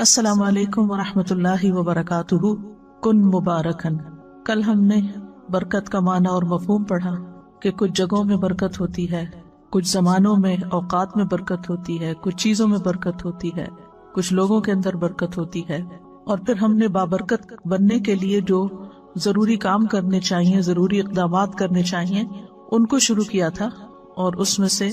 السلام علیکم ورحمۃ اللہ وبرکاتہ۔ کن مبارکن۔ کل ہم نے برکت کا معنی اور مفہوم پڑھا کہ کچھ جگہوں میں برکت ہوتی ہے، کچھ زمانوں میں اوقات میں برکت ہوتی ہے، کچھ چیزوں میں برکت ہوتی ہے، کچھ لوگوں کے اندر برکت ہوتی ہے، اور پھر ہم نے بابرکت بننے کے لیے جو ضروری کام کرنے چاہیے، ضروری اقدامات کرنے چاہیے، ان کو شروع کیا تھا۔ اور اس میں سے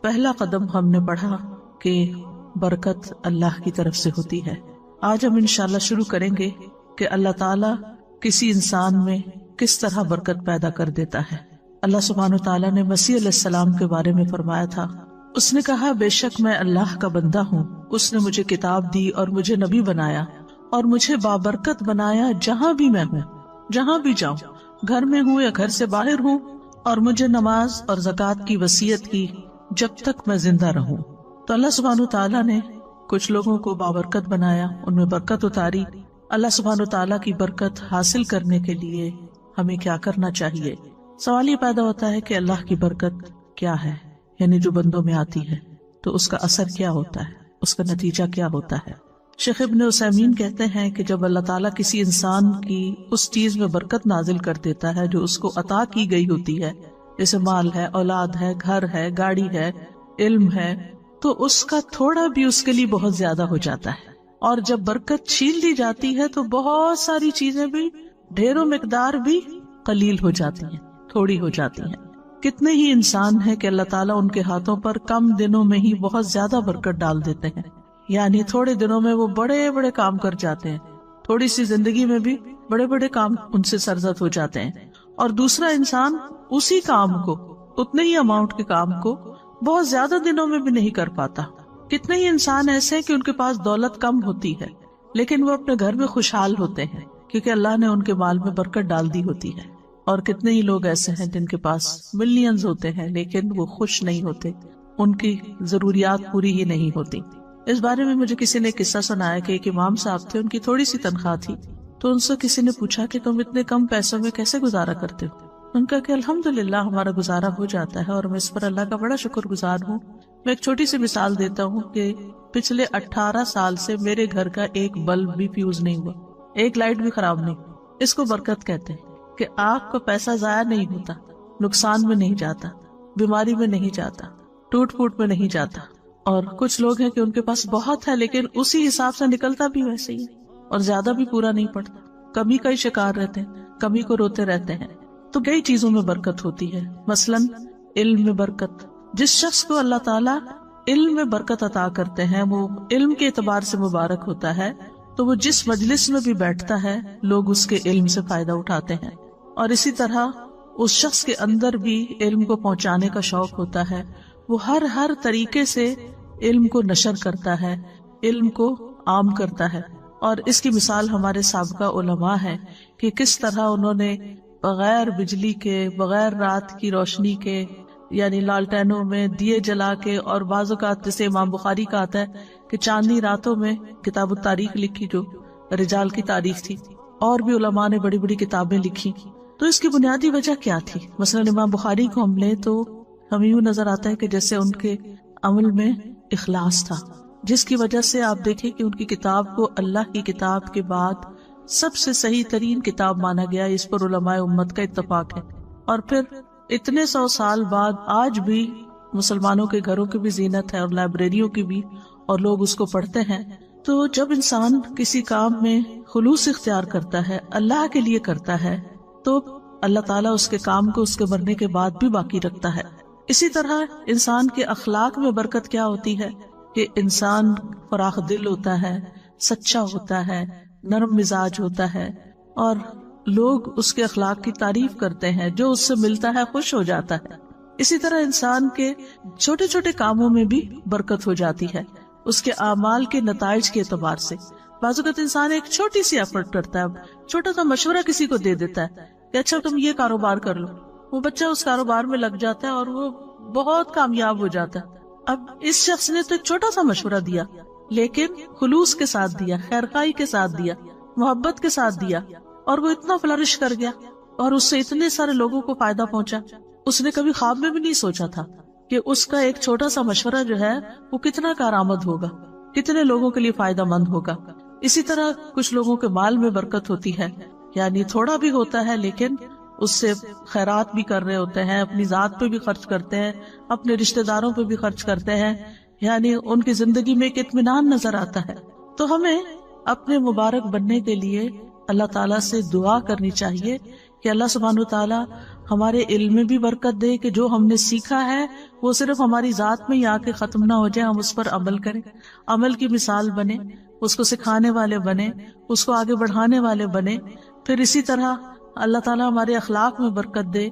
پہلا قدم ہم نے پڑھا کہ برکت اللہ کی طرف سے ہوتی ہے۔ آج ہم انشاءاللہ شروع کریں گے کہ اللہ تعالیٰ کسی انسان میں کس طرح برکت پیدا کر دیتا ہے۔ اللہ سبحانہ وتعالیٰ نے مسیح علیہ السلام کے بارے میں فرمایا تھا، اس نے کہا بے شک میں اللہ کا بندہ ہوں، اس نے مجھے کتاب دی اور مجھے نبی بنایا اور مجھے بابرکت بنایا جہاں بھی میں ہوں، جہاں بھی جاؤں، گھر میں ہوں یا گھر سے باہر ہوں، اور مجھے نماز اور زکوٰۃ کی وصیت کی جب تک میں زندہ رہوں۔ تو اللہ سبحانہ وتعالیٰ نے کچھ لوگوں کو بابرکت بنایا، ان میں برکت اتاری۔ اللہ سبحانہ وتعالیٰ کی برکت حاصل کرنے کے لیے ہمیں کیا کرنا چاہیے؟ سوال یہ پیدا ہوتا ہے کہ اللہ کی برکت کیا ہے، یعنی جو بندوں میں آتی ہے تو اس کا اثر کیا ہوتا ہے، اس کا نتیجہ کیا ہوتا ہے؟ شیخ ابن عثیمین کہتے ہیں کہ جب اللہ تعالیٰ کسی انسان کی اس چیز میں برکت نازل کر دیتا ہے جو اس کو عطا کی گئی ہوتی ہے، جیسے مال ہے، اولاد ہے، گھر ہے، گاڑی ہے، علم ہے، تو اس کا تھوڑا بھی اس کے لیے بہت زیادہ ہو جاتا ہے۔ اور جب برکت چھین لی جاتی ہے تو بہت ساری چیزیں بھی، ڈھیروں مقدار بھی قلیل ہو جاتی ہیں، تھوڑی ہو جاتی ہیں۔ کتنے ہی انسان ہیں کہ اللہ تعالیٰ ان کے ہاتھوں پر کم دنوں میں ہی بہت زیادہ برکت ڈال دیتے ہیں، یعنی تھوڑے دنوں میں وہ بڑے بڑے کام کر جاتے ہیں، تھوڑی سی زندگی میں بھی بڑے بڑے کام ان سے سرزد ہو جاتے ہیں۔ اور دوسرا انسان اسی کام کو، اتنے ہی اماؤنٹ کے کام کو بہت زیادہ دنوں میں بھی نہیں کر پاتا۔ کتنے ہی انسان ایسے کہ ان کے پاس دولت کم ہوتی ہے لیکن وہ اپنے گھر میں خوشحال ہوتے ہیں کیونکہ اللہ نے ان کے مال میں برکت ڈال دی ہوتی ہے۔ اور کتنے ہی لوگ ایسے ہیں جن کے پاس ملینز ہوتے ہیں لیکن وہ خوش نہیں ہوتے، ان کی ضروریات پوری ہی نہیں ہوتی۔ اس بارے میں مجھے کسی نے قصہ سنایا کہ ایک امام صاحب تھے، ان کی تھوڑی سی تنخواہ تھی، تو ان سے کسی نے پوچھا کہ تم اتنے کم پیسوں میں کیسے گزارا کرتے ہو؟ ان کا کہ الحمدللہ ہمارا گزارا ہو جاتا ہے اور میں اس پر اللہ کا بڑا شکر گزار ہوں۔ میں ایک چھوٹی سی مثال دیتا ہوں کہ پچھلے 18 سال سے میرے گھر کا ایک بلب بھی فیوز نہیں ہوا، ایک لائٹ بھی خراب نہیں۔ اس کو برکت کہتے ہیں کہ آپ کا پیسہ ضائع نہیں ہوتا، نقصان میں نہیں جاتا، بیماری میں نہیں جاتا، ٹوٹ پھوٹ میں نہیں جاتا۔ اور کچھ لوگ ہیں کہ ان کے پاس بہت ہے لیکن اسی حساب سے نکلتا بھی ویسے ہی اور زیادہ بھی پورا نہیں پڑتا، کمی کا ہی شکار رہتے ہیں، کمی کو روتے رہتے ہیں۔ تو کئی چیزوں میں برکت ہوتی ہے، مثلاً علم میں برکت۔ جس شخص کو اللہ تعالیٰ علم میں برکت عطا کرتے ہیں وہ علم کے اعتبار سے مبارک ہوتا ہے، تو وہ جس مجلس میں بھی بیٹھتا ہے لوگ اس کے علم سے فائدہ اٹھاتے ہیں۔ اور اسی طرح اس شخص کے اندر بھی علم کو پہنچانے کا شوق ہوتا ہے، وہ ہر طریقے سے علم کو نشر کرتا ہے، علم کو عام کرتا ہے۔ اور اس کی مثال ہمارے سابقہ علماء ہے کہ کس طرح انہوں نے بغیر بجلی کے، بغیر رات کی روشنی کے، یعنی لالٹینوں میں دیے جلا کے، اور بعض اوقات جیسے امام بخاری کا آتا ہے کہ چاندنی راتوں میں کتاب التاریخ لکھی جو رجال کی تاریخ تھی، اور بھی علماء نے بڑی بڑی کتابیں لکھی۔ تو اس کی بنیادی وجہ کیا تھی؟ مثلا امام بخاری کو ہم لیں تو ہمیں یوں نظر آتا ہے کہ جیسے ان کے عمل میں اخلاص تھا، جس کی وجہ سے آپ دیکھیں کہ ان کی کتاب کو اللہ کی کتاب کے بعد سب سے صحیح ترین کتاب مانا گیا، اس پر علماء امت کا اتفاق ہے۔ اور پھر اتنے 100 سال بعد آج بھی مسلمانوں کے گھروں کی بھی زینت ہے اور لائبریریوں کی بھی، اور لوگ اس کو پڑھتے ہیں۔ تو جب انسان کسی کام میں خلوص اختیار کرتا ہے، اللہ کے لیے کرتا ہے، تو اللہ تعالیٰ اس کے کام کو اس کے مرنے کے بعد بھی باقی رکھتا ہے۔ اسی طرح انسان کے اخلاق میں برکت کیا ہوتی ہے کہ انسان فراخ دل ہوتا ہے، سچا ہوتا ہے، نرم مزاج ہوتا ہے، اور لوگ اس کے اخلاق کی تعریف کرتے ہیں، جو اس سے ملتا ہے خوش ہو جاتا ہے۔ اسی طرح انسان کے چھوٹے چھوٹے کاموں میں بھی برکت ہو جاتی ہے، اس کے اعمال کے نتائج کے اعتبار سے۔ بعض اوقات انسان ایک چھوٹی سی ایفرٹ کرتا ہے، چھوٹا سا مشورہ کسی کو دے دیتا ہے کہ اچھا تم یہ کاروبار کر لو، وہ بچہ اس کاروبار میں لگ جاتا ہے اور وہ بہت کامیاب ہو جاتا ہے۔ اب اس شخص نے تو ایک چھوٹا سا مشورہ دیا لیکن خلوص کے ساتھ دیا، خیرخواہی کے ساتھ دیا، محبت کے ساتھ دیا، اور وہ اتنا فلرش کر گیا اور اس سے اتنے سارے لوگوں کو فائدہ پہنچا۔ اس نے کبھی خواب میں بھی نہیں سوچا تھا کہ اس کا ایک چھوٹا سا مشورہ جو ہے وہ کتنا کارآمد ہوگا، کتنے لوگوں کے لیے فائدہ مند ہوگا۔ اسی طرح کچھ لوگوں کے مال میں برکت ہوتی ہے، یعنی تھوڑا بھی ہوتا ہے لیکن اس سے خیرات بھی کر رہے ہوتے ہیں، اپنی ذات پہ بھی خرچ کرتے ہیں، اپنے رشتہ داروں پہ بھی خرچ کرتے ہیں، یعنی ان کی زندگی میں ایک اطمینان نظر آتا ہے۔ تو ہمیں اپنے مبارک بننے کے لیے اللہ تعالیٰ سے دعا کرنی چاہیے کہ اللہ سبحانہ وتعالیٰ ہمارے علم میں بھی برکت دے، کہ جو ہم نے سیکھا ہے وہ صرف ہماری ذات میں ہی آ کے ختم نہ ہو جائے، ہم اس پر عمل کریں، عمل کی مثال بنے، اس کو سکھانے والے بنے، اس کو آگے بڑھانے والے بنے۔ پھر اسی طرح اللہ تعالیٰ ہمارے اخلاق میں برکت دے،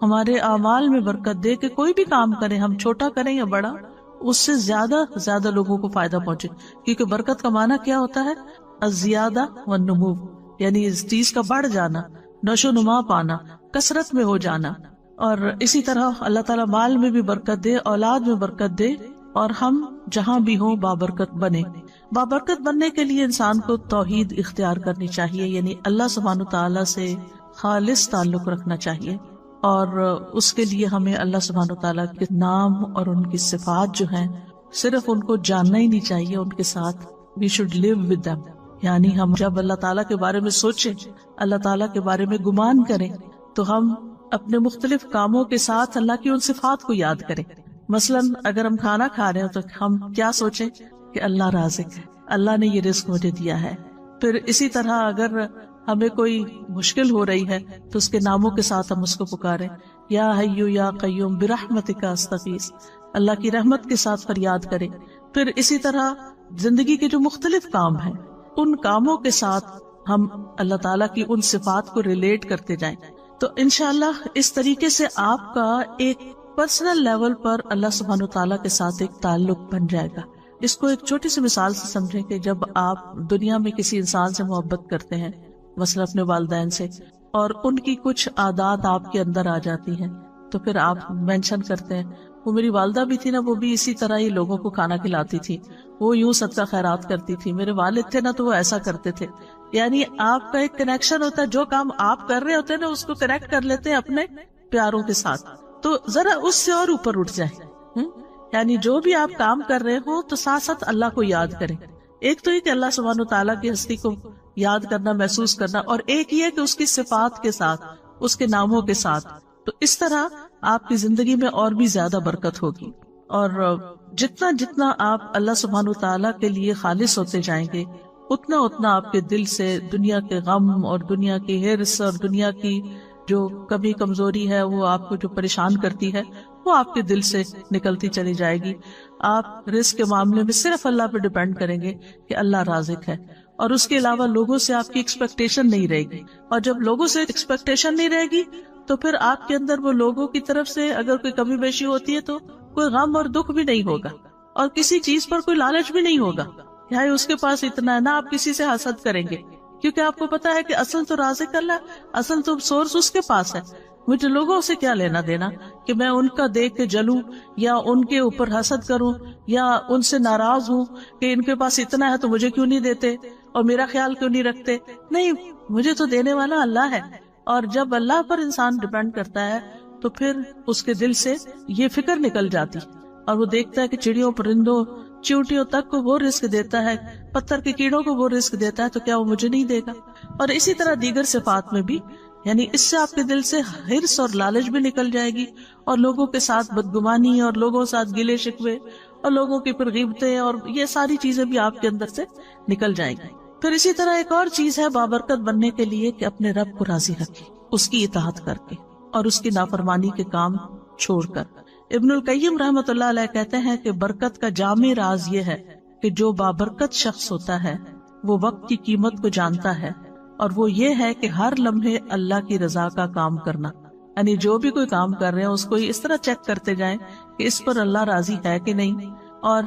ہمارے اعمال میں برکت دے، کہ کوئی بھی کام کریں، ہم چھوٹا کریں یا بڑا، اس سے زیادہ لوگوں کو فائدہ پہنچے، کیونکہ برکت کا معنی کیا ہوتا ہے؟ الزیادہ والنمو، یعنی اس چیز کا بڑھ جانا، نشو نما پانا، کثرت میں ہو جانا۔ اور اسی طرح اللہ تعالیٰ مال میں بھی برکت دے، اولاد میں برکت دے، اور ہم جہاں بھی ہوں بابرکت بنے۔ بابرکت بننے کے لیے انسان کو توحید اختیار کرنی چاہیے، یعنی اللہ سبحانہ تعالیٰ سے خالص تعلق رکھنا چاہیے، اور اس کے لیے ہمیں اللہ سبحانہ تعالیٰ کے نام اور ان کی صفات جو ہیں صرف ان کو جاننا ہی نہیں چاہیے، ان کے ساتھ we should live with them، یعنی ہم جب اللہ تعالیٰ کے بارے میں سوچیں، اللہ تعالیٰ کے بارے میں گمان کریں، تو ہم اپنے مختلف کاموں کے ساتھ اللہ کی ان صفات کو یاد کریں۔ مثلا اگر ہم کھانا کھا رہے ہیں تو ہم کیا سوچیں کہ اللہ رازق ہے، اللہ نے یہ رزق مجھے دیا ہے۔ پھر اسی طرح اگر ہمیں کوئی مشکل ہو رہی ہے تو اس کے ناموں کے ساتھ ہم اس کو پکاریں، یا حیو یا قیوم برحمتک استغیث، اللہ کی رحمت کے ساتھ فریاد کریں۔ پھر اسی طرح زندگی کے جو مختلف کام ہیں ان کاموں کے ساتھ ہم اللہ تعالیٰ کی ان صفات کو ریلیٹ کرتے جائیں، تو انشاءاللہ اس طریقے سے آپ کا ایک پرسنل لیول پر اللہ سبحانہ تعالیٰ کے ساتھ ایک تعلق بن جائے گا۔ اس کو ایک چھوٹی سی مثال سے سمجھیں کہ جب آپ دنیا میں کسی انسان سے محبت کرتے ہیں، مثلا اپنے والدین سے، اور ان کی کچھ عادات آپ کے اندر آ جاتی ہیں، تو پھر آپ مینشن کرتے ہیں وہ میری والدہ بھی تھی نا، وہ بھی اسی طرح ہی لوگوں کو کھانا کھلاتی تھی، وہ یوں صدقہ خیرات کرتی تھی، میرے والد تھے نا تو وہ ایسا کرتے تھے۔ یعنی آپ کا ایک کنیکشن ہوتا ہے، جو کام آپ کر رہے ہوتے ہیں نا اس کو کنیکٹ کر لیتے ہیں اپنے پیاروں کے ساتھ، تو ذرا اس سے اور اوپر اٹھ جائیں۔ یعنی جو بھی آپ کام کر رہے ہو تو ساتھ ساتھ اللہ کو یاد کریں۔ ایک تو یہ کہ اللہ سبحانہ تعالیٰ کی ہستی کو یاد کرنا، محسوس کرنا، اور ایک یہ کہ اس کی صفات کے ساتھ، اس کے ناموں کے ساتھ، تو اس طرح آپ کی زندگی میں اور بھی زیادہ برکت ہوگی۔ اور جتنا جتنا آپ اللہ سبحانہ تعالیٰ کے لیے خالص ہوتے جائیں گے، اتنا اتنا آپ کے دل سے دنیا کے غم اور دنیا کی ہرس اور دنیا کی جو کمی کمزوری ہے، وہ آپ کو جو پریشان کرتی ہے، وہ آپ کے دل سے نکلتی چلی جائے گی۔ آپ رزق کے معاملے میں صرف اللہ پہ ڈیپینڈ کریں گے کہ اللہ رازق ہے، اور اس کے علاوہ لوگوں سے آپ کی ایکسپیکٹیشن نہیں رہے گی۔ اور جب لوگوں سے ایکسپیکٹیشن نہیں رہے گی تو پھر آپ کے اندر وہ لوگوں کی طرف سے اگر کوئی کمی بیشی ہوتی ہے تو کوئی غم اور دکھ بھی نہیں ہوگا، اور کسی چیز پر کوئی لالچ بھی نہیں ہوگا، یعنی اس کے پاس اتنا ہے، نہ آپ کسی سے حسد کریں گے، کیونکہ آپ کو پتا ہے کہ اصل تو رازق اللہ، اصل تو سورس اس کے پاس ہے۔ مجھے لوگوں سے کیا لینا دینا کہ میں ان کا دیکھ کے جلوں یا ان کے اوپر حسد کروں یا ان سے ناراض ہوں کہ ان کے پاس اتنا ہے تو مجھے کیوں نہیں دیتے اور میرا خیال کیوں نہیں رکھتے۔ نہیں، مجھے تو دینے والا اللہ ہے، اور جب اللہ پر انسان ڈیپینڈ کرتا ہے تو پھر اس کے دل سے یہ فکر نکل جاتی، اور وہ دیکھتا ہے کہ چڑیوں، پرندوں، چیونٹیوں تک کو وہ رزق دیتا ہے، پتھر کے کیڑوں کو وہ رزق دیتا ہے، تو کیا وہ مجھے نہیں دے گا؟ اور اسی طرح دیگر صفات میں بھی، یعنی اس سے آپ کے دل سے ہرس اور لالچ بھی نکل جائے گی، اور لوگوں کے ساتھ بدگمانی اور لوگوں کے ساتھ گلے شکوے اور لوگوں کی پھر غیبتیں اور یہ ساری چیزیں بھی آپ کے اندر سے نکل جائیں گی۔ پھر اسی طرح ایک اور چیز ہے بابرکت بننے کے لیے کہ اپنے رب کو راضی رکھیں، اس کی اطاعت کر کے اور اس کی نافرمانی کے کام چھوڑ کر۔ ابن القیم رحمۃ اللہ علیہ کہتے ہیں کہ برکت کا جامع راز یہ ہے کہ جو بابرکت شخص ہوتا ہے وہ وقت کی قیمت کو جانتا ہے، اور وہ یہ ہے کہ ہر لمحے اللہ کی رضا کا کام کرنا، یعنی جو بھی کوئی کام کر رہے ہیں اس کو اس طرح چیک کرتے جائیں کہ اس پر اللہ راضی ہے کہ نہیں، اور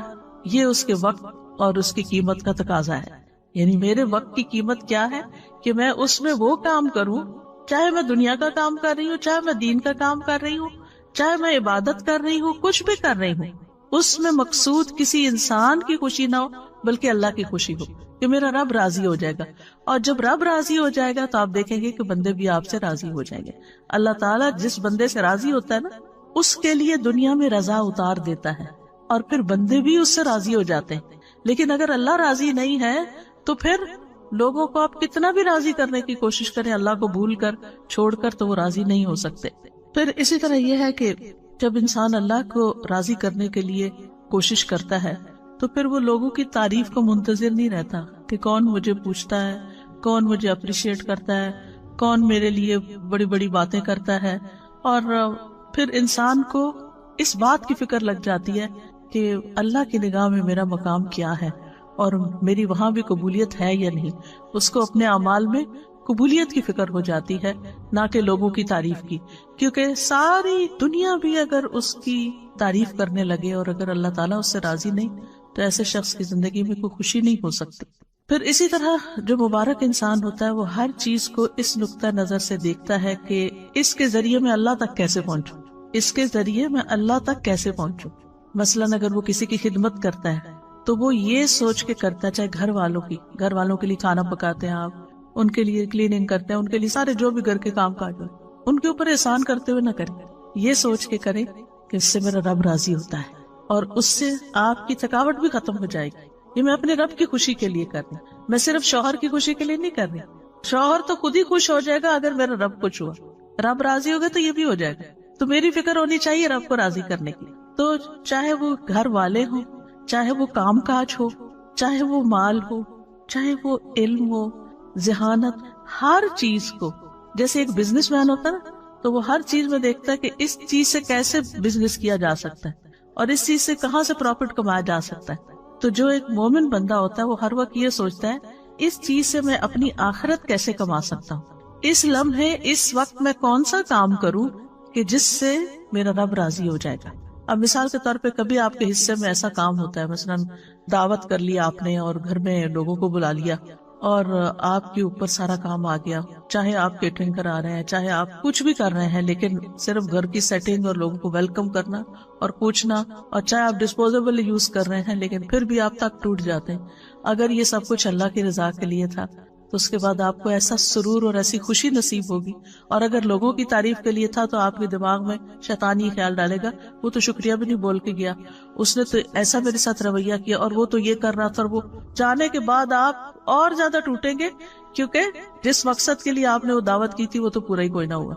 یہ اس کے وقت اور اس کی قیمت کا تقاضا ہے۔ یعنی میرے وقت کی قیمت کیا ہے کہ میں اس میں وہ کام کروں، چاہے میں دنیا کا کام کر رہی ہوں، چاہے میں دین کا کام کر رہی ہوں، چاہے میں عبادت کر رہی ہوں، کچھ بھی کر رہی ہوں، اس میں مقصود کسی انسان کی خوشی نہ ہو بلکہ اللہ کی خوشی ہو کہ میرا رب راضی ہو جائے گا۔ اور جب رب راضی ہو جائے گا تو آپ دیکھیں گے کہ بندے بھی آپ سے راضی ہو جائیں گے۔ اللہ تعالیٰ جس بندے سے راضی ہوتا ہے نا، اس کے لیے دنیا میں رضا اتار دیتا ہے، اور پھر بندے بھی اس سے راضی ہو جاتے ہیں۔ لیکن اگر اللہ راضی نہیں ہے تو پھر لوگوں کو آپ کتنا بھی راضی کرنے کی کوشش کریں، اللہ کو بھول کر چھوڑ کر، تو وہ راضی نہیں ہو سکتے. پھر اسی طرح یہ ہے کہ جب انسان اللہ کو راضی کرنے کے لیے کوشش کرتا ہے تو پھر وہ لوگوں کی تعریف کو منتظر نہیں رہتا کہ کون مجھے پوچھتا ہے، کون مجھے اپریشیٹ کرتا ہے، کون میرے لیے بڑی بڑی باتیں کرتا ہے. اور پھر انسان کو اس بات کی فکر لگ جاتی ہے کہ اللہ کی نگاہ میں میرا مقام کیا ہے اور میری وہاں بھی قبولیت ہے یا نہیں. اس کو اپنے اعمال میں قبولیت کی فکر ہو جاتی ہے، نہ کہ لوگوں کی تعریف کی، کیونکہ ساری دنیا بھی اگر اس کی تعریف کرنے لگے اور اگر اللہ تعالیٰ اس سے راضی نہیں تو ایسے شخص کی زندگی میں کوئی خوشی نہیں ہو سکتی. پھر اسی طرح جو مبارک انسان ہوتا ہے وہ ہر چیز کو اس نقطہ نظر سے دیکھتا ہے کہ اس کے ذریعے میں اللہ تک کیسے پہنچوں، اس کے ذریعے میں اللہ تک کیسے پہنچوں. مثلاً اگر وہ کسی کی خدمت کرتا ہے تو وہ یہ سوچ کے کرتا ہے، چاہے گھر والوں کے لیے کھانا پکاتے ہیں آپ، ان کے لیے کلیننگ کرتے ہیں، ان کے لیے سارے جو بھی گھر کے کام کاج ہیں ان کے اوپر احسان کرتے ہوئے نہ کریں، یہ سوچ کے کریں کہ اس سے میرا رب راضی ہوتا ہے اور اس سے آپ کی تھکاوٹ بھی ختم ہو جائے گی. یہ میں اپنے رب کی خوشی کے لیے کر رہی ہوں، میں صرف شوہر کی خوشی کے لیے نہیں کر رہی. شوہر تو خود ہی خوش ہو جائے گا اگر میرا رب خوش ہوا، رب راضی ہوگا تو یہ بھی ہو جائے گا. تو میری فکر ہونی چاہیے رب کو راضی کرنے کی. تو چاہے وہ گھر والے ہوں، چاہے وہ کام کاج ہو، چاہے وہ مال ہو، چاہے وہ علم ہو، ذہانت، ہر چیز کو، جیسے ایک بزنس مین ہوتا ہے نا تو وہ ہر چیز میں دیکھتا ہے کہ اس چیز سے کیسے بزنس کیا جا سکتا ہے اور اس چیز سے کہاں سے پروفٹ کمایا جا سکتا ہے. تو جو ایک مومن بندہ ہوتا ہے وہ ہر وقت یہ سوچتا ہے اس چیز سے میں اپنی آخرت کیسے کما سکتا ہوں، اس لمحے اس وقت میں کون سا کام کروں کہ جس سے میرا رب راضی ہو جائے گا. اب مثال کے طور پہ کبھی آپ کے حصے میں ایسا کام ہوتا ہے، مثلاً دعوت کر لیا آپ نے اور گھر میں لوگوں کو بلا لیا اور آپ کے اوپر سارا کام آ گیا، چاہے آپ کیٹرنگ کرا رہے ہیں، چاہے آپ کچھ بھی کر رہے ہیں، لیکن صرف گھر کی سیٹنگ اور لوگوں کو ویلکم کرنا اور پوچھنا، اور چاہے آپ ڈسپوزیبل یوز کر رہے ہیں لیکن پھر بھی آپ تک ٹوٹ جاتے ہیں. اگر یہ سب کچھ اللہ کی رضا کے لیے تھا تو اس کے بعد آپ کو ایسا سرور اور ایسی خوشی نصیب ہوگی. اور اگر لوگوں کی تعریف کے لیے تھا تو آپ کے دماغ میں شیطان یہ خیال ڈالے گا وہ تو شکریہ بھی نہیں بول کے گیا، اس نے تو ایسا میرے ساتھ رویہ کیا اور وہ تو یہ کر رہا تھا، اور وہ جانے کے بعد آپ اور زیادہ ٹوٹیں گے کیونکہ جس مقصد کے لیے آپ نے وہ دعوت کی تھی وہ تو پورا ہی کوئی نہ ہوا.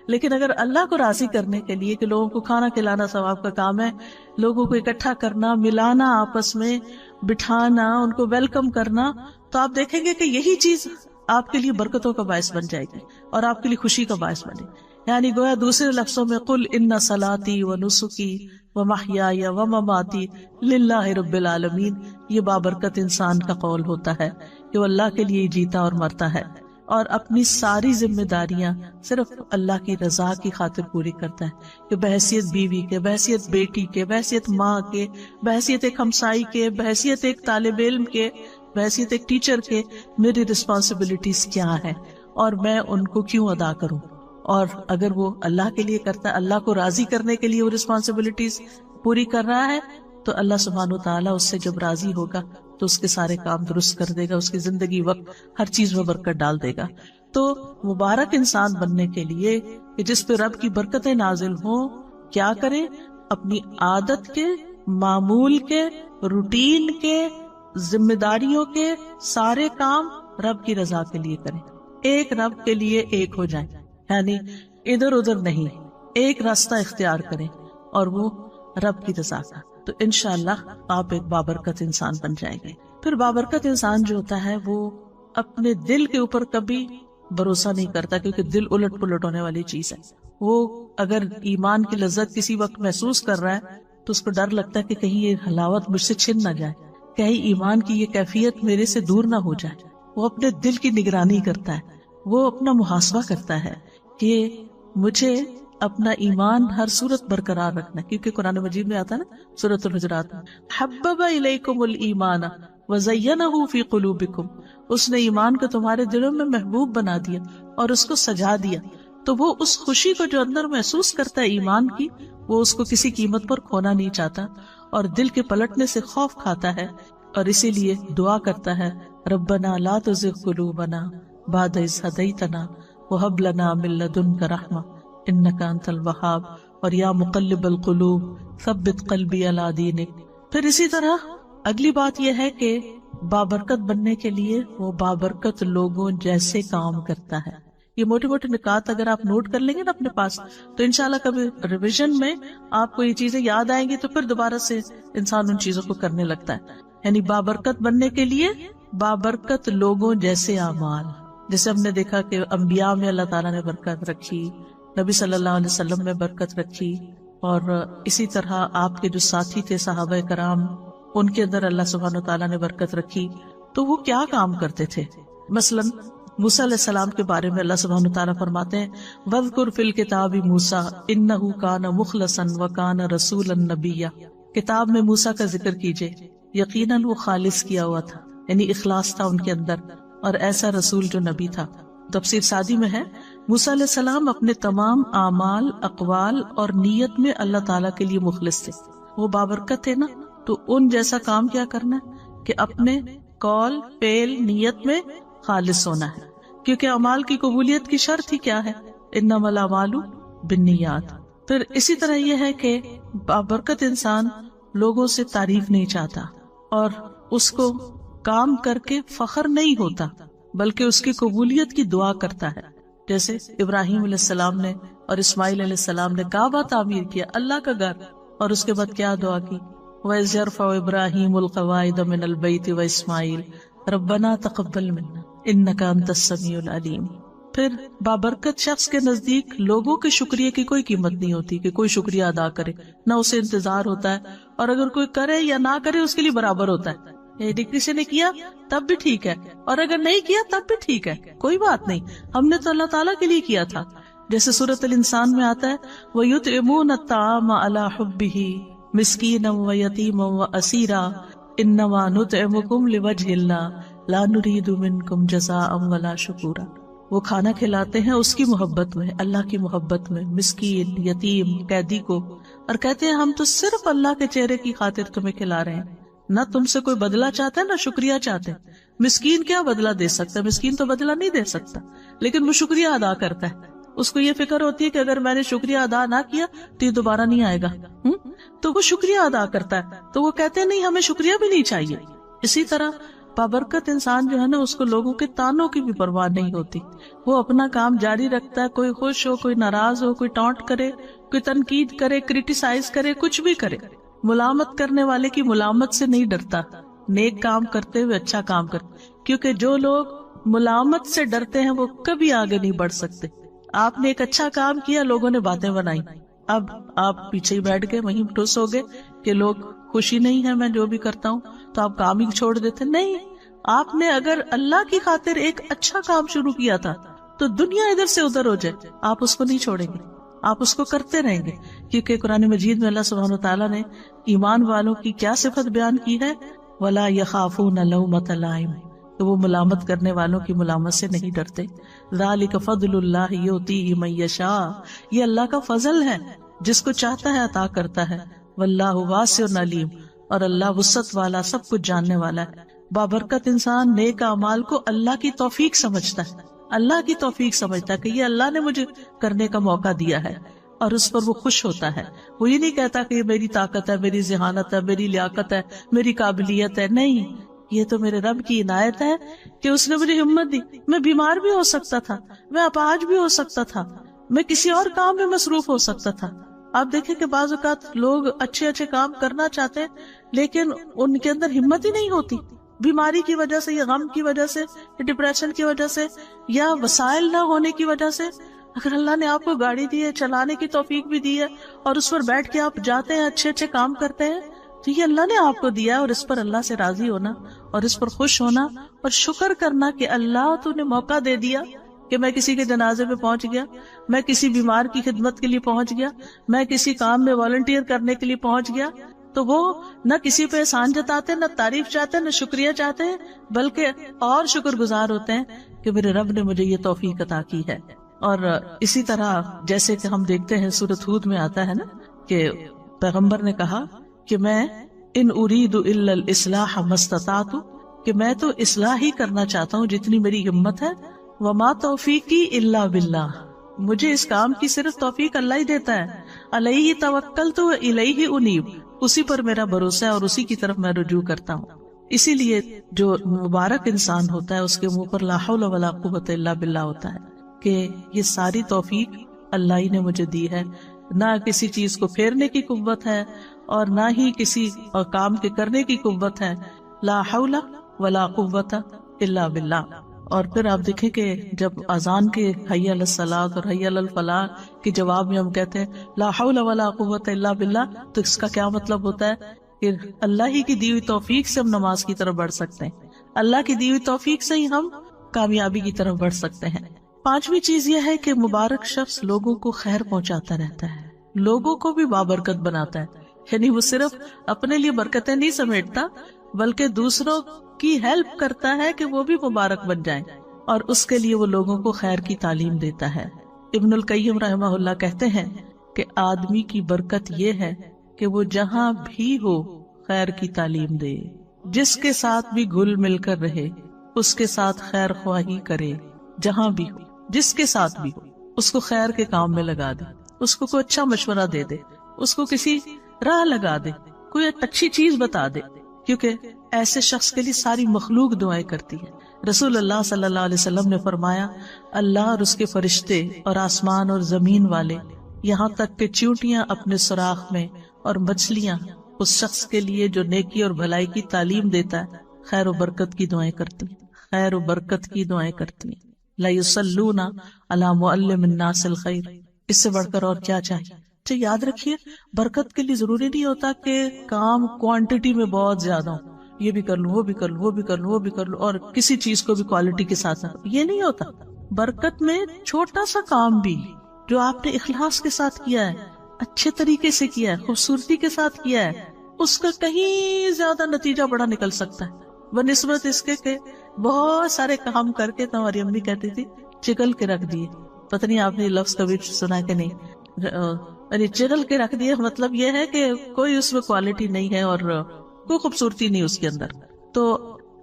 لیکن اگر اللہ کو راضی کرنے کے لیے کہ لوگوں کو کھانا کھلانا ثواب کا کام ہے، لوگوں کو اکٹھا کرنا، ملانا، آپس میں بٹھانا، ان کو ویلکم کرنا، تو آپ دیکھیں گے کہ یہی چیز آپ کے لیے برکتوں کا باعث بن جائے گی اور آپ کے لیے خوشی کا باعث بنے. یعنی گویا دوسرے لفظوں میں قل ان صلاتی و نسکی و محیای و مماتی للہ رب العالمین، یہ بابرکت انسان کا قول ہوتا ہے کہ وہ اللہ کے لیے جیتا اور مرتا ہے اور اپنی ساری ذمہ داریاں صرف اللہ کی رضا کی خاطر پوری کرتا ہے، کہ بحیثیت بیوی کے، بحیثیت بیٹی کے، بحیثیت ماں کے، بحیثیت ایک ہمسائی کے، بحیثیت ایک طالب علم کے، بحیثیت ایک ٹیچر کے، میری رسپانسبلٹیز کیا ہے اور میں ان کو کیوں ادا کروں. اور اگر وہ اللہ کے لیے کرتا ہے، اللہ کو راضی کرنے کے لیے وہ رسپانسبلٹیز پوری کر رہا ہے، تو اللہ سبحانہ وتعالیٰ اس سے جب راضی ہوگا تو اس کے سارے کام درست کر دے گا، اس کی زندگی وقت ہر چیز میں برکت ڈال دے گا. تو مبارک انسان بننے کے لیے کہ جس پہ رب کی برکتیں نازل ہوں، کیا کریں؟ اپنی عادت کے، معمول کے، روٹین کے، ذمہ داریوں کے سارے کام رب کی رضا کے لیے کریں. ایک رب کے لیے ایک ہو جائیں، یعنی ادھر ادھر نہیں، ایک راستہ اختیار کریں اور وہ رب کی رضا کا. تو انشاءاللہ آپ ایک بابرکت انسان بن جائیں گے. پھر بابرکت انسان جو ہوتا ہے وہ اپنے دل کے اوپر کبھی بھروسہ نہیں کرتا، کیونکہ دل الٹ پلٹ ہونے والی چیز ہے. وہ اگر ایمان کی لذت کسی وقت محسوس کر رہا ہے تو اس کو ڈر لگتا ہے کہ کہیں یہ حلاوت مجھ سے چھن نہ جائے، کہیں ایمان کی یہ کیفیت میرے سے دور نہ ہو جائے. وہ اپنے دل کی نگرانی کرتا ہے، وہ اپنا محاسبہ کرتا ہے کہ مجھے اپنا ایمان ہر صورت برقرار رکھنا، کیونکہ قرآن مجید میں آتا ہے نا سورۃ الحجرات میں، حبب الیکم الایمان وزینہ فی قلوبکم، اس نے ایمان کو تمہارے دلوں میں محبوب بنا دیا اور اس کو سجا دیا. تو وہ اس خوشی کو جو اندر محسوس کرتا ہے ایمان کی، وہ اس کو کسی قیمت پر کھونا نہیں چاہتا اور دل کے پلٹنے سے خوف کھاتا ہے، اور اسی لیے دعا کرتا ہے ربنا لا تزغ قلوبنا بعد اذ ہدیتنا وہب لنا من لدنک رحمہ انک انت الوہاب، اور یا مقلب القلوب ثبت قلبی علی دینک. پھر اسی طرح اگلی بات یہ ہے کہ بابرکت بننے کے لیے وہ بابرکت لوگوں جیسے کام کرتا ہے. یہ موٹے موٹے نکات اگر آپ نوٹ کر لیں گے نا اپنے پاس تو انشاءاللہ کبھی ریویژن میں آپ کو یہ چیزیں یاد آئیں گی تو پھر دوبارہ سے انسان ان چیزوں کو کرنے لگتا ہے. یعنی بابرکت بننے کے لیے بابرکت لوگوں جیسے اعمال. جیسے ہم نے دیکھا کہ انبیاء میں اللہ تعالیٰ نے برکت رکھی، نبی صلی اللہ علیہ وسلم میں برکت رکھی، اور اسی طرح آپ کے جو ساتھی تھے صحابہ کرام ان کے اندر اللہ سبحانہ وتعالیٰ نے برکت رکھی. تو وہ کیا کام کرتے تھے؟ مثلا موسیٰ علیہ السلام کے بارے میں اللہ سبحانہ وتعالیٰ فرماتے ہیں وَاذْكُرْ فِي الْكِتَابِ مُوسَىٰ إِنَّهُ كَانَ مُخْلَصًا وَكَانَ رَسُولًا نَبِيًّا. کتاب میں موسیٰ کا ذکر کیجئے، یقیناً وہ خالص کیا ہوا تھا، یعنی اخلاص تھا ان کے اندر، اور ایسا رسول جو نبی تھا. تفسیر سعدی میں ہے موسیٰ علیہ السلام اپنے تمام اعمال، اقوال اور نیت میں اللہ تعالیٰ کے لیے مخلص تھے. وہ بابرکت تھے نا، تو ان جیسا کام کیا کرنا ہے کہ اپنے قول، فعل، نیت میں خالص ہونا ہے. کیونکہ اعمال کی قبولیت کی شرط ہی کیا ہے؟ انما الاعمال بالنیات. پھر اسی طرح یہ ہے کہ بابرکت انسان لوگوں سے تعریف نہیں چاہتا اور اس کو کام کر کے فخر نہیں ہوتا، بلکہ اس کی قبولیت کی دعا کرتا ہے. جیسے ابراہیم علیہ السلام نے اور اسماعیل علیہ السلام نے کعبہ تعمیر کیا، اللہ کا گھر، اور اس کے بعد کیا دعا کی؟ وَإِذْ يَرْفَعُ إِبْرَاهِيمُ الْقَوَاعِدَ مِنَ الْبَيْتِ وَإِسْمَاعِيلُ رَبَّنَا تَقَبَّلْ مِنَّا إِنَّكَ أَنْتَ السَّمِيعُ الْعَلِيمُ. پھر بابرکت شخص کے نزدیک لوگوں کے شکریہ کی کوئی قیمت نہیں ہوتی کہ کوئی شکریہ ادا کرے، نہ اسے انتظار ہوتا ہے، اور اگر کوئی کرے یا نہ کرے اس کے لیے برابر ہوتا ہے. کسی نے کیا تب بھی ٹھیک ہے، اور اگر نہیں کیا تب بھی ٹھیک ہے، کوئی بات نہیں، ہم نے تو اللہ تعالیٰ کے لیے کیا تھا. جیسے سورۃ الانسان میں آتا ہے وَيُطْعِمُونَ الطَّعَامَ عَلَى حُبِّهِ مِسْكِينًا وَيَتِيمًا وَأَسِيرًا إِنَّمَا نُطْعِمُكُمْ لِوَجْهِ اللَّهِ لَا نُرِيدُ مِنكُمْ جَزَاءً وَلَا شُكُورًا. وہ کھانا کھلاتے ہیں اس کی محبت میں، اللہ کی محبت میں، مسکین، یتیم، قیدی کو، اور کہتے ہیں ہم تو صرف اللہ کے چہرے کی خاطر تمہیں کھلا رہے ہیں، نہ تم سے کوئی بدلہ چاہتے ہیں نہ شکریہ چاہتے ہیں. مسکین کیا بدلہ دے سکتا ہے؟ مسکین تو بدلہ نہیں دے سکتا، لیکن وہ شکریہ ادا کرتا ہے. اس کو یہ فکر ہوتی ہے کہ اگر میں نے شکریہ ادا نہ کیا تو یہ دوبارہ نہیں آئے گا، تو وہ شکریہ ادا کرتا ہے. تو وہ کہتے ہیں نہیں، ہمیں شکریہ بھی نہیں چاہیے. اسی طرح بابرکت انسان جو ہے نا، اس کو لوگوں کے تانوں کی بھی پرواہ نہیں ہوتی، وہ اپنا کام جاری رکھتا ہے. کوئی خوش ہو، کوئی ناراض ہو، کوئی ٹانٹ کرے، کوئی تنقید کرے، کریٹیسائز کرے، کچھ بھی کرے، ملامت کرنے والے کی ملامت سے نہیں ڈرتا. نیک کام کرتے ہوئے اچھا کام کرتے، کیونکہ جو لوگ ملامت سے ڈرتے ہیں وہ کبھی آگے نہیں بڑھ سکتے. آپ نے ایک اچھا کام کیا، لوگوں نے باتیں بنائی، اب آپ پیچھے ہی بیٹھ گئے، وہیں ٹھوس ہو گئے کہ لوگ خوشی نہیں ہے میں جو بھی کرتا ہوں، تو آپ کام ہی چھوڑ دیتے. نہیں، آپ نے اگر اللہ کی خاطر ایک اچھا کام شروع کیا تھا تو دنیا ادھر سے ادھر ہو جائے، آپ اس کو نہیں چھوڑیں گے، آپ اس کو کرتے رہیں گے. کیونکہ قرآن مجید میں اللہ سبحانہ وتعالیٰ نے ایمان والوں کی کیا صفت بیان کی ہے؟ وَلَا يَخَافُونَ لَوْمَةَ لَائِمٍ، کہ وہ ملامت کرنے والوں کی ملامت سے نہیں ڈرتے. ذَلِكَ فَضْلُ اللَّهِ يُؤْتِيهِ مَن يَشَاءُ، یہ اللہ کا فضل ہے، جس کو چاہتا ہے عطا کرتا ہے. وَاللَّهُ وَاسِعٌ عَلِيمٌ، اور اللہ وسعت والا، سب کچھ جاننے والا ہے. بابرکت انسان نیک اعمال کو اللہ کی توفیق سمجھتا ہے، اللہ کی توفیق سمجھتا ہے کہ یہ اللہ نے مجھے کرنے کا موقع دیا ہے، اور اس پر وہ خوش ہوتا ہے. وہ یہ نہیں کہتا کہ یہ میری طاقت ہے، میری ذہانت ہے، میری لیاقت ہے، میری قابلیت ہے. نہیں، یہ تو میرے رب کی عنایت ہے کہ اس نے مجھے ہمت دی. میں بیمار بھی ہو سکتا تھا، میں اپاہج بھی ہو سکتا تھا، میں کسی اور کام میں مصروف ہو سکتا تھا. آپ دیکھیں کہ بعض اوقات لوگ اچھے اچھے کام کرنا چاہتے ہیں لیکن ان کے اندر ہمت ہی نہیں ہوتی، بیماری کی وجہ سے یا غم کی وجہ سے یا ڈپریشن کی وجہ سے یا وسائل نہ ہونے کی وجہ سے. اگر اللہ نے آپ کو گاڑی دی ہے، چلانے کی توفیق بھی دی ہے، اور اس پر بیٹھ کے آپ جاتے ہیں، اچھے اچھے کام کرتے ہیں، تو یہ اللہ نے آپ کو دیا ہے، اور اس پر اللہ سے راضی ہونا اور اس پر خوش ہونا اور شکر کرنا کہ اللہ تو نے موقع دے دیا کہ میں کسی کے جنازے پہ پہنچ گیا، میں کسی بیمار کی خدمت کے لیے پہنچ گیا، میں کسی کام میں والنٹیئر کرنے کے لیے پہنچ گیا. تو وہ نہ کسی پہ احسان جتاتے، نہ تعریف چاہتے، نہ شکریہ چاہتے ہیں، بلکہ اور شکر گزار ہوتے ہیں کہ میرے رب نے مجھے یہ توفیق عطا کی ہے. اور اسی طرح جیسے کہ ہم دیکھتے ہیں سورۃ ہود میں آتا ہے نا کہ پیغمبر نے کہا کہ میں ان اريد الا الاصلاح ما استطعت، کہ میں تو اصلاح ہی کرنا چاہتا ہوں جتنی میری ہمت ہے. وما توفیقی الا باللہ، مجھے اس کام کی صرف توفیق اللہ ہی دیتا ہے. علیہ توکلت و الیہ انیب، اسی پر میرا بھروسہ ہے اور اسی کی طرف میں رجوع کرتا ہوں. اسی لیے جو مبارک انسان ہوتا ہے اس کے منہ پر لا حول ولا قوت الا باللہ ہوتا ہے کہ یہ ساری توفیق اللہ ہی نے مجھے دی ہے، نہ کسی چیز کو پھیرنے کی قوت ہے اور نہ ہی کسی کام کے کرنے کی قوت ہے، لا حول ولا قوت الا باللہ۔ اور پھر آپ دیکھیں کہ جب اذان کے حی علی الصلاۃ اور حی علی الفلاح کے جواب میں ہم کہتے ہیں لا حول ولا قوت الا باللہ، تو اس کا کیا مطلب ہوتا ہے کہ اللہ ہی کی دی ہوئی توفیق سے ہم نماز کی طرف بڑھ سکتے ہیں، اللہ کی دی ہوئی توفیق سے ہی ہم کامیابی کی طرف بڑھ سکتے ہیں۔ پانچویں چیز یہ ہے کہ مبارک شخص لوگوں کو خیر پہنچاتا رہتا ہے، لوگوں کو بھی بابرکت بناتا ہے، یعنی وہ صرف اپنے لیے برکتیں نہیں سمیٹتا بلکہ دوسروں کی ہیلپ کرتا ہے کہ وہ بھی مبارک بن جائیں، اور اس کے لیے وہ لوگوں کو خیر کی تعلیم دیتا ہے۔ ابن القیم رحمہ اللہ کہتے ہیں کہ آدمی کی برکت یہ ہے کہ وہ جہاں بھی ہو خیر کی تعلیم دے، جس کے ساتھ بھی گھل مل کر رہے اس کے ساتھ خیر خواہی کرے، جہاں بھی ہو جس کے ساتھ بھی ہو اس کو خیر کے کام میں لگا دے، اس کو کوئی اچھا مشورہ دے دے، اس کو کسی راہ لگا دے، کوئی اچھی چیز بتا دے، کیونکہ ایسے شخص کے لیے ساری مخلوق دعائیں کرتی ہے۔ رسول اللہ صلی اللہ علیہ وسلم نے فرمایا اللہ اور اس کے فرشتے اور آسمان اور زمین والے، یہاں تک کہ چیونٹیاں اپنے سوراخ میں اور مچھلیاں اس شخص کے لیے جو نیکی اور بھلائی کی تعلیم دیتا ہے خیر و برکت کی دعائیں کرتی ہیں، خیر و برکت کی دعائیں کرتی ہیں۔ لا یصلون علی معلم الناس الخیر، اس سے بڑھ کر اور کیا چاہیے؟ تو یاد رکھیے برکت کے لیے ضروری نہیں ہوتا کہ کام کوانٹٹی میں بہت زیادہ ہو، یہ بھی کر لوں وہ بھی کر لوں وہ بھی کر لوں وہ بھی کر لوں، اور کسی چیز کو بھی کوالٹی کے ساتھ، یہ نہیں ہوتا۔ برکت میں چھوٹا سا کام بھی جو آپ نے اخلاص کے ساتھ کیا ہے، اچھے طریقے سے کیا ہے، خوبصورتی کے ساتھ کیا ہے، اس کا کہیں زیادہ نتیجہ بڑا نکل سکتا ہے بنسبت اس کے کہ بہت سارے کام کر کے ہماری امی کہتی تھی چگل کے رکھ دیے۔ پتہ نہیں آپ نے لفظ کبھی سنا کہ نہیں، یعنی چگل کے رکھ دیے مطلب یہ ہے کہ کوئی اس میں کوالٹی نہیں ہے اور کوئی خوبصورتی نہیں اس کے اندر۔ تو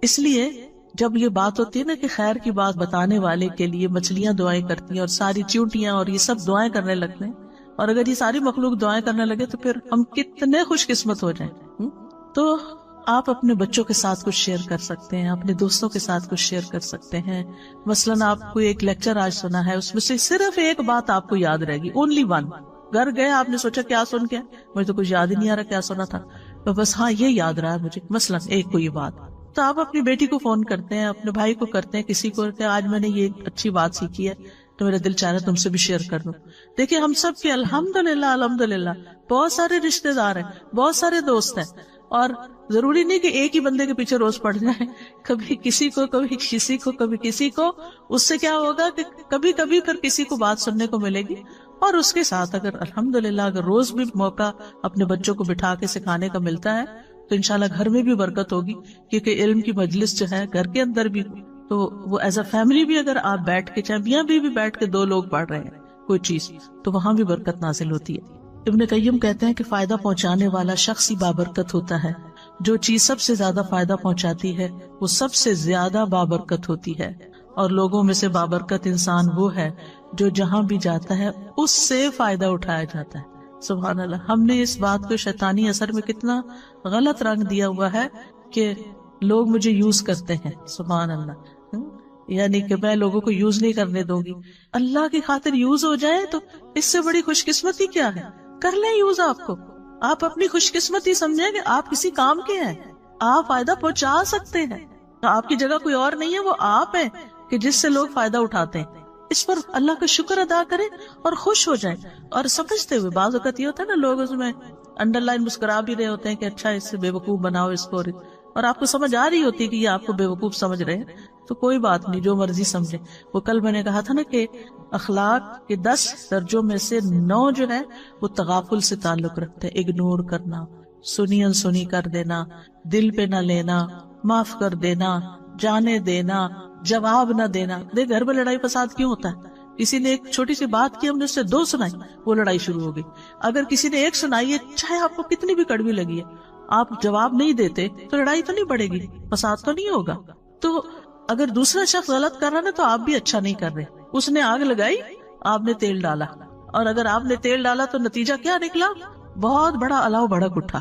اس لیے جب یہ بات ہوتی ہے نا کہ خیر کی بات بتانے والے کے لیے مچھلیاں دعائیں کرتی ہیں اور ساری چیونٹیاں اور یہ سب دعائیں کرنے لگتے ہیں، اور اگر یہ ساری مخلوق دعائیں کرنے لگے تو پھر ہم کتنے خوش قسمت ہو جائیں۔ تو آپ اپنے بچوں کے ساتھ کچھ شیئر کر سکتے ہیں، اپنے دوستوں کے ساتھ کچھ شیئر کر سکتے ہیں۔ مثلاً آپ کو ایک لیکچر آج سنا ہے، اس میں سے صرف ایک بات آپ کو یاد رہے گی، اونلی ون۔ گھر گئے آپ نے سوچا کیا سن کے، مجھے تو کچھ یاد ہی نہیں آ رہا کیا سنا تھا، تو بس ہاں یہ یاد رہا مجھے مثلاً ایک کو یہ بات، تو آپ اپنی بیٹی کو فون کرتے ہیں، اپنے بھائی کو کرتے ہیں، کسی کو کہ آج میں نے یہ اچھی بات سیکھی ہے تو میرا دل چاہ رہا ہے تم سے بھی شیئر کر دوں۔ دیکھیں ہم سب کے الحمدللہ بہت سارے رشتے دار ہیں، بہت سارے دوست ہیں، اور ضروری نہیں کہ ایک ہی بندے کے پیچھے روز پڑ جائیں، کبھی کسی کو کبھی کسی کو کبھی کسی کو، اس سے کیا ہوگا کہ کبھی کبھی پھر کسی کو بات سننے کو ملے گی، اور اس کے ساتھ اگر الحمدللہ اگر روز بھی موقع اپنے بچوں کو بٹھا کے سکھانے کا ملتا ہے تو انشاءاللہ گھر میں بھی برکت ہوگی، کیونکہ علم کی مجلس جو ہے گھر کے اندر بھی، تو وہ ایز اے فیملی بھی اگر آپ بیٹھ کے چاہے میاں بھی بیٹھ کے دو لوگ پڑھ رہے ہیں کوئی چیز تو وہاں بھی برکت نازل ہوتی ہے۔ ابن قیم کہتے ہیں کہ فائدہ پہنچانے والا شخص ہی بابرکت ہوتا ہے، جو چیز سب سے زیادہ فائدہ پہنچاتی ہے وہ سب سے زیادہ بابرکت ہوتی ہے، اور لوگوں میں سے بابرکت انسان وہ ہے جو جہاں بھی جاتا ہے اس سے فائدہ اٹھایا جاتا ہے۔ سبحان اللہ، ہم نے اس بات کو شیطانی اثر میں کتنا غلط رنگ دیا ہوا ہے کہ لوگ مجھے یوز کرتے ہیں، سبحان اللہ، یعنی کہ میں لوگوں کو یوز نہیں کرنے دوں گی، اللہ کی خاطر یوز ہو جائے تو اس سے بڑی خوش قسمتی کیا ہے، کر لیں یوز آپ کو، آپ اپنی خوش قسمتی سمجھیں کہ آپ کسی کام کے ہیں، آپ فائدہ پہنچا سکتے ہیں، آپ کی جگہ کوئی اور نہیں ہے، وہ آپ ہیں کہ جس سے لوگ فائدہ اٹھاتے ہیں۔ اس پر اللہ کا شکر ادا کریں اور خوش ہو جائیں، اور سمجھتے ہوئے، بعض اوقات یہ ہوتا ہے نا لوگ اس میں انڈر لائن مسکرا بھی رہے ہوتے ہیں کہ اچھا اس سے بے وقوف بناؤ اس کو، اور آپ کو سمجھ آ رہی ہوتی ہے کہ یہ آپ کو بے وقوف سمجھ رہے ہیں، تو کوئی بات نہیں، جو مرضی سمجھے۔ وہ کل میں نے کہا تھا نا کہ اخلاق کے 10 درجوں میں سے 9 جو ہے وہ تغافل سے تعلق رکھتے ہیں، اگنور کرنا، سنی انسنی کر دینا، دل پہ نہ لینا، معاف کر دینا، جانے دینا، جواب نہ دینا۔ دیکھ گھر میں لڑائی فساد کیوں ہوتا ہے؟ کسی نے ایک چھوٹی سی بات کی، ہم نے اس سے 2 سنائی، وہ لڑائی شروع ہو گئی۔ اگر کسی نے 1 سنائی ہے، چاہے آپ کو کتنی بھی کڑوی لگی ہے، آپ جواب نہیں دیتے تو لڑائی تو نہیں بڑھے گی، فساد تو نہیں ہوگا۔ تو اگر دوسرا شخص غلط کر رہا ہے تو آپ بھی اچھا نہیں کر رہے، اس نے آگ لگائی، آپ نے تیل ڈالا، اور اگر آپ نے تیل ڈالا تو نتیجہ کیا نکلا؟ بہت بڑا الاؤ بھڑک اٹھا۔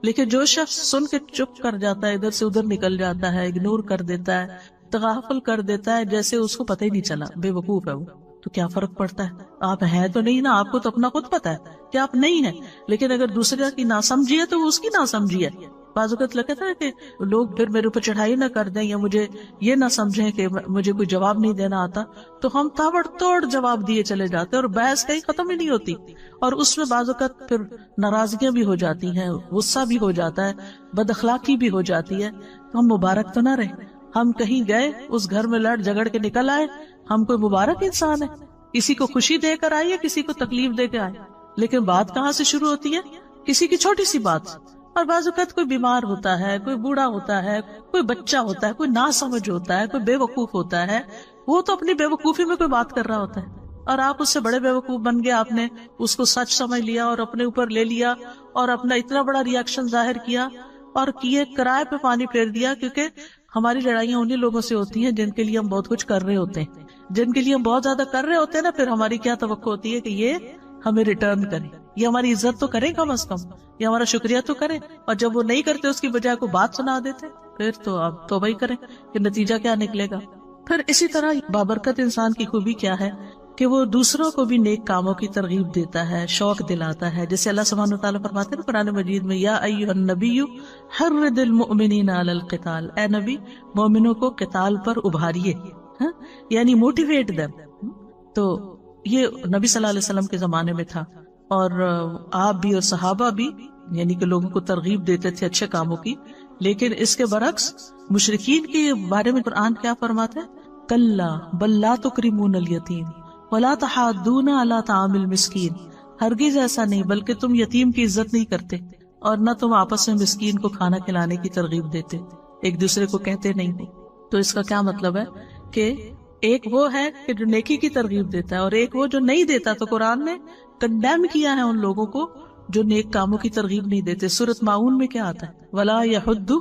لیکن جو شخص سن کے چپ کر جاتا ہے، ادھر سے ادھر نکل جاتا ہے، اگنور کر دیتا ہے، تغافل کر دیتا ہے، جیسے اس کو پتہ ہی نہیں چلا، بے وقوف ہے وہ، تو کیا فرق پڑتا ہے؟ آپ ہیں تو نہیں نا، آپ کو تو اپنا خود پتا ہے کہ آپ نہیں ہیں، لیکن اگر دوسرے کی ناسمجھی ہے تو وہ اس کی ناسمجھی ہے۔ بعض اوقات لگتا ہے کہ لوگ پھر میرے اوپر چڑھائی نہ کر دیں یا مجھے یہ نہ سمجھیں کہ مجھے کوئی جواب نہیں دینا آتا، تو ہم تابڑ توڑ جواب دیے چلے جاتے ہیں اور بحث کہیں ختم ہی نہیں ہوتی، اور اس میں بعض اوقات پھر ناراضگیاں بھی ہو جاتی ہیں، غصہ بھی ہو جاتا ہے، بد اخلاقی بھی ہو جاتی ہے۔ تو ہم مبارک تو نہ رہے، ہم کہیں گئے اس گھر میں لڑ جھگڑ کے نکل آئے، ہم کوئی مبارک انسان ہے؟ کسی کو خوشی دے کر آئے یا کسی کو تکلیف دے کے آئے؟ لیکن بات کہاں سے شروع ہوتی ہے؟ کسی کی چھوٹی سی بات سے۔ اور بعض اوقات کوئی بیمار ہوتا ہے، کوئی بوڑھا ہوتا ہے، کوئی بچہ ہوتا ہے، کوئی ناسمجھ ہوتا ہے، کوئی بے وقوف ہوتا ہے، وہ تو اپنی بے وقوفی میں کوئی بات کر رہا ہوتا ہے اور آپ اس سے بڑے بے وقوف بن گئے، آپ نے اس کو سچ سمجھ لیا اور اپنے اوپر لے لیا اور اپنا اتنا بڑا ریاکشن ظاہر کیا اور کیے کرائے پہ پانی پھیر دیا۔ کیونکہ ہماری لڑائیاں انہی لوگوں سے ہوتی ہیں جن کے لیے ہم بہت کچھ کر رہے ہوتے ہیں، جن کے لیے ہم بہت زیادہ کر رہے ہوتے ہیں نا، پھر ہماری کیا توقع ہوتی ہے کہ یہ ہمیں ریٹرن کرے، یہ ہماری عزت تو کرے کم از کم، یہ ہمارا شکریہ تو کرے، اور جب وہ نہیں کرتے اس کی بجائے کوئی بات سنا دیتے، پھر تو آپ توبہ ہی کریں کہ نتیجہ کیا نکلے گا۔ پھر اسی طرح بابرکت انسان کی خوبی کیا ہے کہ وہ دوسروں کو بھی نیک کاموں کی ترغیب دیتا ہے، شوق دلاتا ہے، جیسے اللہ سبحانہ وتعالیٰ فرماتے ہیں قرآن مجید میں، یا ایھا النبی حرض المؤمنین علی القتال، اے نبی مومنوں کو قتال پر ابھاریے، یعنی موٹیویٹ دیم۔ تو یہ نبی صلی اللہ علیہ وسلم کے زمانے میں تھا، اور آپ بھی اور صحابہ بھی یعنی کہ لوگوں کو ترغیب دیتے تھے اچھے کاموں کی۔ لیکن اس کے برعکس مشرکین کے بارے میں قرآن کیا فرماتا ہے؟ کلا بل لا تکرمون الیتیم ولا تحاضون علی طعام المسکین، ہرگز ایسا نہیں، بلکہ تم یتیم کی عزت نہیں کرتے اور نہ تم آپس میں مسکین کو کھانا کھلانے کی ترغیب دیتے، ایک دوسرے کو کہتے نہیں ہو۔ تو اس کا کیا مطلب ہے کہ ایک وہ ہے کہ جو نیکی کی ترغیب دیتا ہے اور ایک وہ جو نہیں دیتا۔ تو قرآن نے کنڈیم کیا ہے ان لوگوں کو جو نیک کاموں کی ترغیب نہیں دیتے۔ سورۃ ماؤن میں کیا آتا ہے؟ ولا یحض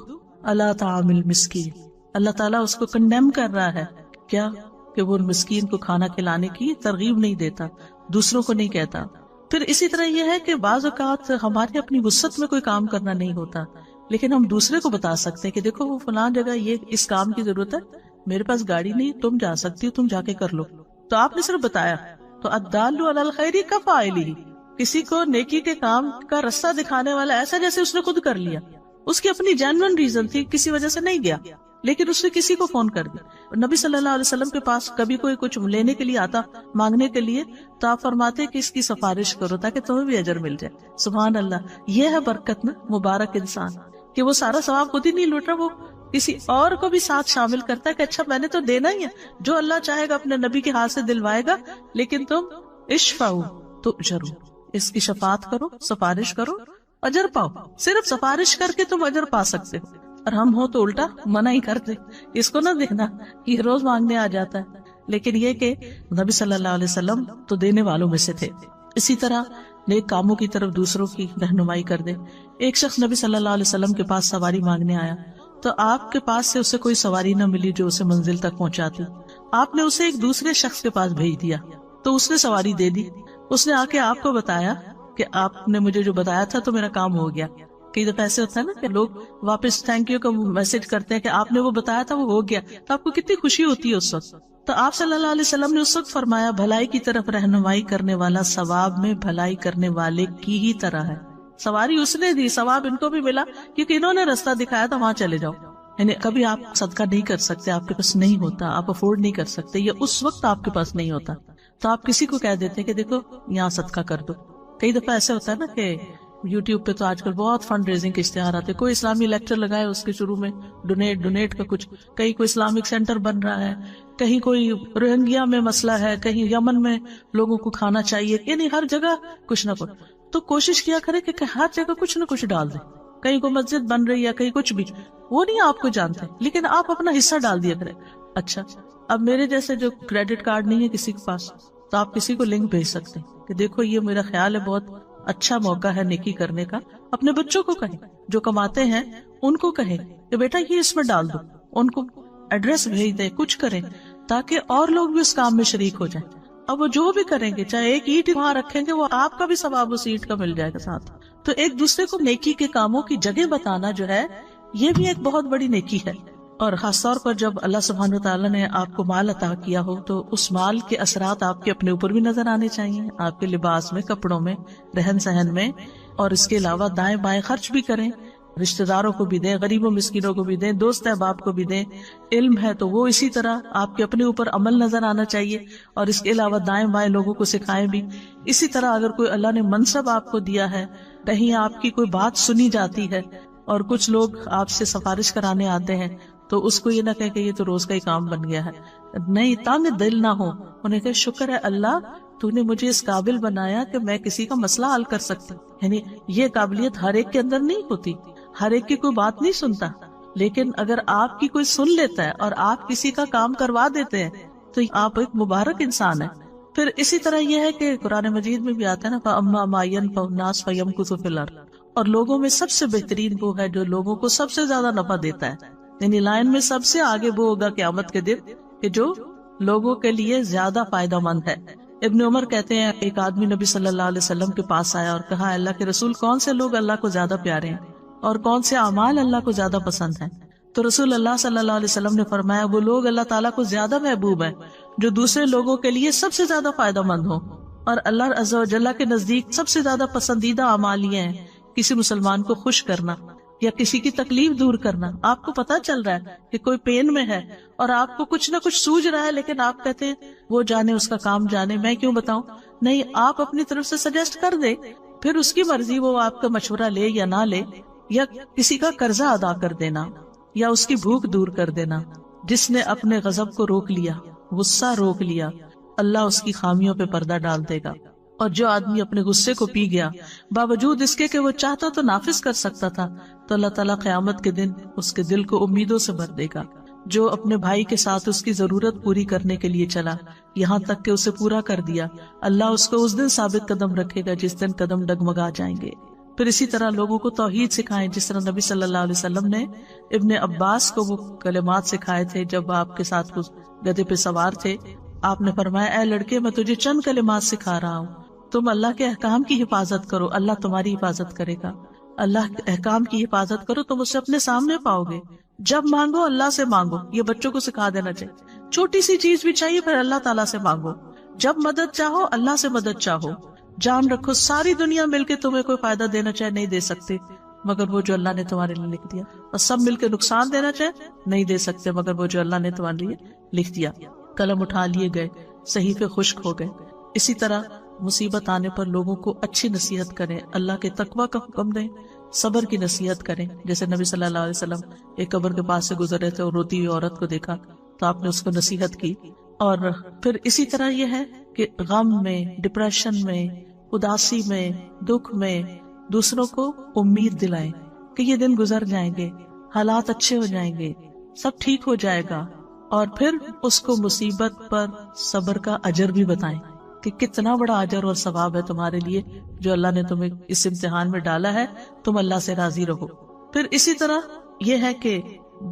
علی طعام المسکین، اللہ تعالیٰ اس کو کنڈیم کر رہا ہے، کیا کہ وہ مسکین کو کھانا کھلانے کی ترغیب نہیں دیتا، دوسروں کو نہیں کہتا۔ پھر اسی طرح یہ ہے کہ بعض اوقات ہمارے اپنی وسعت میں کوئی کام کرنا نہیں ہوتا، لیکن ہم دوسرے کو بتا سکتے ہیں کہ دیکھو وہ فلاں جگہ یہ اس کام کی ضرورت ہے، میرے پاس گاڑی نہیں، تم جا سکتی ہو، تم جا کے کر لو۔ تو آپ نے صرف بتایا۔ تو الدال علی الخیر کفاعلہ، کسی کو نیکی کے کام کا رستہ دکھانے والا ایسا جیسے اس نے خود کر لیا، اس کی اپنی جینوئن ریزن تھی، کسی وجہ سے نہیں گیا، لیکن اس نے کسی کو فون کر دیا۔ نبی صلی اللہ علیہ وسلم کے پاس کبھی کوئی کچھ لینے کے لیے آتا، مانگنے کے لیے، تو آپ فرماتے کہ اس کی سفارش کرو تاکہ تمہیں بھی اجر مل جائے۔ سبحان اللہ، یہ ہے برکت نا، مبارک انسان کہ وہ سارا ثواب خود ہی نہیں لوٹ رہا، وہ کسی اور کو بھی ساتھ شامل کرتا ہے کہ اچھا میں نے تو دینا ہی ہے، جو اللہ چاہے گا اپنے نبی کے ہاتھ سے دلوائے گا، لیکن تم اشفعوا تؤجروا، اس کی شفاعت کرو، سفارش کرو، اجر پاؤ۔ صرف سفارش کر کے تم اجر پا سکتے ہو، اور ہم ہو تو الٹا منع ہی کرتے، اس کو نہ دیکھنا، یہ روز مانگنے آ جاتا ہے۔ لیکن یہ کہ نبی صلی اللہ علیہ وسلم تو دینے والوں میں سے تھے۔ اسی طرح نیک کاموں کی طرف دوسروں کی رہنمائی کر دے۔ ایک شخص نبی صلی اللہ علیہ وسلم کے پاس سواری مانگنے آیا، تو آپ کے پاس سے اسے کوئی سواری نہ ملی جو اسے منزل تک پہنچاتی۔ آپ نے اسے ایک دوسرے شخص کے پاس بھیج دیا، تو اس نے سواری دے دی۔ اس نے آ کے آپ کو بتایا کہ آپ نے مجھے جو بتایا تھا تو میرا کام ہو گیا۔ کئی دفعہ ایسے ہوتا ہے نا کہ لوگ واپس تھینک یو کا میسج کرتے ہیں کہ آپ نے وہ بتایا تھا وہ ہو گیا، تو آپ کو کتنی خوشی ہوتی ہے اس وقت۔ تو آپ صلی اللہ علیہ وسلم نے اس وقت فرمایا، بھلائی کی طرف رہنمائی کرنے والا ثواب میں بھلائی کرنے والے کی ہی طرح ہے۔ سواری اس نے دی، ثواب ان کو بھی ملا کیونکہ انہوں نے رستہ دکھایا تھا، وہاں چلے جاؤ۔ یعنی کبھی آپ صدقہ نہیں کر سکتے، آپ کے پاس نہیں ہوتا، آپ افورڈ نہیں کر سکتے، یا اس وقت آپ کے پاس نہیں ہوتا، تو آپ کسی کو کہہ دیتے کہ دیکھو یہاں صدقہ کر دو۔ کئی دفعہ ایسے ہوتا ہے نا کہ یوٹیوب پہ تو آج کل بہت فنڈ ریزنگ کے اشتہار آتے، کوئی اسلامی لیکچر لگائے اس کے شروع میں ڈونیٹ کا کچھ، کہیں کوئی اسلامک سینٹر بن رہا ہے، کہیں کوئی روہنگیا میں مسئلہ ہے، کہیں یمن میں لوگوں کو کھانا چاہیے، یعنی ہر جگہ کچھ نہ کچھ۔ تو کوشش کیا کرے کہ ہر جگہ کچھ نہ کچھ ڈال دیں، کہیں کوئی مسجد بن رہی ہے، کہیں کچھ بھی، وہ نہیں آپ کو جانتے، لیکن آپ اپنا حصہ ڈال دیا کریں۔ اچھا اب میرے جیسے جو کریڈٹ کارڈ نہیں ہے کسی کے پاس، تو آپ کسی کو لنک بھیج سکتے ہیں کہ دیکھو یہ میرا خیال ہے بہت اچھا موقع ہے نیکی کرنے کا۔ اپنے بچوں کو کہیں جو کماتے ہیں، ان کو کہیں کہ بیٹا یہ اس میں ڈال دو، ان کو ایڈریس بھیج دیں، کچھ کریں تاکہ اور لوگ بھی اس کام میں شریک ہو جائیں۔ اب وہ جو بھی کریں گے، چاہے ایک اینٹ وہاں رکھیں گے، وہ آپ کا بھی ثواب اس اینٹ کا مل جائے گا ساتھ۔ تو ایک دوسرے کو نیکی کے کاموں کی جگہ بتانا جو ہے یہ بھی ایک بہت بڑی نیکی ہے. اور خاص طور پر جب اللہ سبحانہ وتعالیٰ نے آپ کو مال عطا کیا ہو تو اس مال کے اثرات آپ کے اپنے اوپر بھی نظر آنے چاہیے، آپ کے لباس میں، کپڑوں میں، رہن سہن میں. اور اس کے علاوہ دائیں بائیں خرچ بھی کریں، رشتہ داروں کو بھی دیں، غریبوں مسکینوں کو بھی دیں، دوست احباب کو بھی دیں. علم ہے تو وہ اسی طرح آپ کے اپنے اوپر عمل نظر آنا چاہیے، اور اس کے علاوہ دائیں بائیں لوگوں کو سکھائیں بھی. اسی طرح اگر کوئی اللہ نے منصب آپ کو دیا ہے، کہیں آپ کی کوئی بات سنی جاتی ہے اور کچھ لوگ آپ سے سفارش کرانے آتے ہیں تو اس کو یہ نہ کہہ کہ یہ تو روز کا ہی کام بن گیا ہے. نہیں، تنگ دل نہ ہو، انہیں کہ شکر ہے اللہ تو نے مجھے اس قابل بنایا کہ میں کسی کا مسئلہ حل کر سکتی. یعنی یہ قابلیت ہر ایک کے اندر نہیں ہوتی، ہر ایک کی کوئی بات نہیں سنتا، لیکن اگر آپ کی کوئی سن لیتا ہے اور آپ کسی کا کام کروا دیتے ہیں تو آپ ایک مبارک انسان ہیں. پھر اسی طرح یہ ہے کہ قرآن مجید میں بھی آتا ہے نا فَأَمَّا مَا يَنْفَعُ النَّاسَ فَيَمْكُثُ فِي الْأَرْضِ، اور لوگوں میں سب سے بہترین وہ ہے جو لوگوں کو سب سے زیادہ نفع دیتا ہے. یعنی لائن میں سب سے آگے وہ ہوگا قیامت کے دن کہ جو لوگوں کے لیے زیادہ فائدہ مند ہے. ابن عمر کہتے ہیں ایک آدمی نبی صلی اللہ علیہ وسلم کے پاس آیا اور کہا اللہ کے رسول کون سے لوگ اللہ کو زیادہ پیارے ہیں اور کون سے اعمال اللہ کو زیادہ پسند ہیں؟ تو رسول اللہ صلی اللہ علیہ وسلم نے فرمایا وہ لوگ اللہ تعالیٰ کو زیادہ محبوب ہیں جو دوسرے لوگوں کے لیے سب سے زیادہ فائدہ مند ہوں، اور اللہ عز و جل کے نزدیک سب سے زیادہ پسندیدہ اعمال یہ ہیں کسی مسلمان کو خوش کرنا یا کسی کی تکلیف دور کرنا. آپ کو پتا چل رہا ہے کہ کوئی پین میں ہے اور آپ کو کچھ نہ کچھ سوج رہا ہے، لیکن آپ کہتے ہیں وہ جانے، اس کا کام جانے، میں کیوں بتاؤں. نہیں، آپ اپنی طرف سے سجیسٹ کر دیں، پھر اس کی مرضی وہ آپ کا مشورہ لے یا نہ لے. یا کسی کا قرضہ ادا کر دینا یا اس کی بھوک دور کر دینا. جس نے اپنے غضب کو روک لیا، غصہ روک لیا، اللہ اس کی خامیوں پہ پردہ ڈال دے گا. اور جو آدمی اپنے غصے کو پی گیا باوجود اس کے کہ وہ چاہتا تو نافذ کر سکتا تھا، تو اللہ تعالیٰ قیامت کے دن اس کے دل کو امیدوں سے بھر دے گا. جو اپنے بھائی کے ساتھ اس کی ضرورت پوری کرنے کے لیے چلا یہاں تک کہ اسے پورا کر دیا، اللہ اس کو اس دن ثابت قدم رکھے گا جس دن قدم ڈگمگا جائیں گے. پھر اسی طرح لوگوں کو توحید سکھائیں، جس طرح نبی صلی اللہ علیہ وسلم نے ابن عباس کو وہ کلمات سکھائے تھے جب آپ کے ساتھ گدھے پہ سوار تھے. آپ نے فرمایا اے لڑکے میں تجھے چند کلمات سکھا رہا ہوں، تم اللہ کے احکام کی حفاظت کرو، اللہ تمہاری حفاظت کرے گا. اللہ کے احکام کی حفاظت کرو، تم اسے اپنے سامنے پاؤ گے. جب مانگو اللہ سے مانگو، یہ بچوں کو سکھا دینا چاہیے. چھوٹی سی چیز بھی چاہیے پھر اللہ تعالیٰ سے مانگو. جب مدد چاہو اللہ سے مدد چاہو. جان رکھو ساری دنیا مل کے تمہیں کوئی فائدہ دینا چاہے نہیں دے سکتے مگر وہ جو اللہ نے تمہارے لیے لکھ دیا، اور سب مل کے نقصان دینا چاہے نہیں دے سکتے مگر وہ جو اللہ نے تمہارے لیے لکھ دیا. قلم اٹھا لیے گئے، صحیفے خشک ہو گئے. اسی طرح مصیبت آنے پر لوگوں کو اچھی نصیحت کریں، اللہ کے تقوی کا حکم دیں، صبر کی نصیحت کریں. جیسے نبی صلی اللہ علیہ وسلم ایک قبر کے پاس سے گزر رہے تھے اور روتی ہوئی عورت کو دیکھا تو آپ نے اس کو نصیحت کی. اور پھر اسی طرح یہ ہے کہ غم میں، ڈپریشن میں، اداسی میں، دکھ میں دوسروں کو امید دلائیں کہ یہ دن گزر جائیں گے، حالات اچھے ہو جائیں گے، سب ٹھیک ہو جائے گا. اور پھر اس کو مصیبت پر صبر کا اجر بھی بتائیں کہ کتنا بڑا اجر اور ثواب ہے تمہارے لیے جو اللہ نے تمہیں اس امتحان میں ڈالا ہے، تم اللہ سے راضی رہو. پھر اسی طرح یہ ہے کہ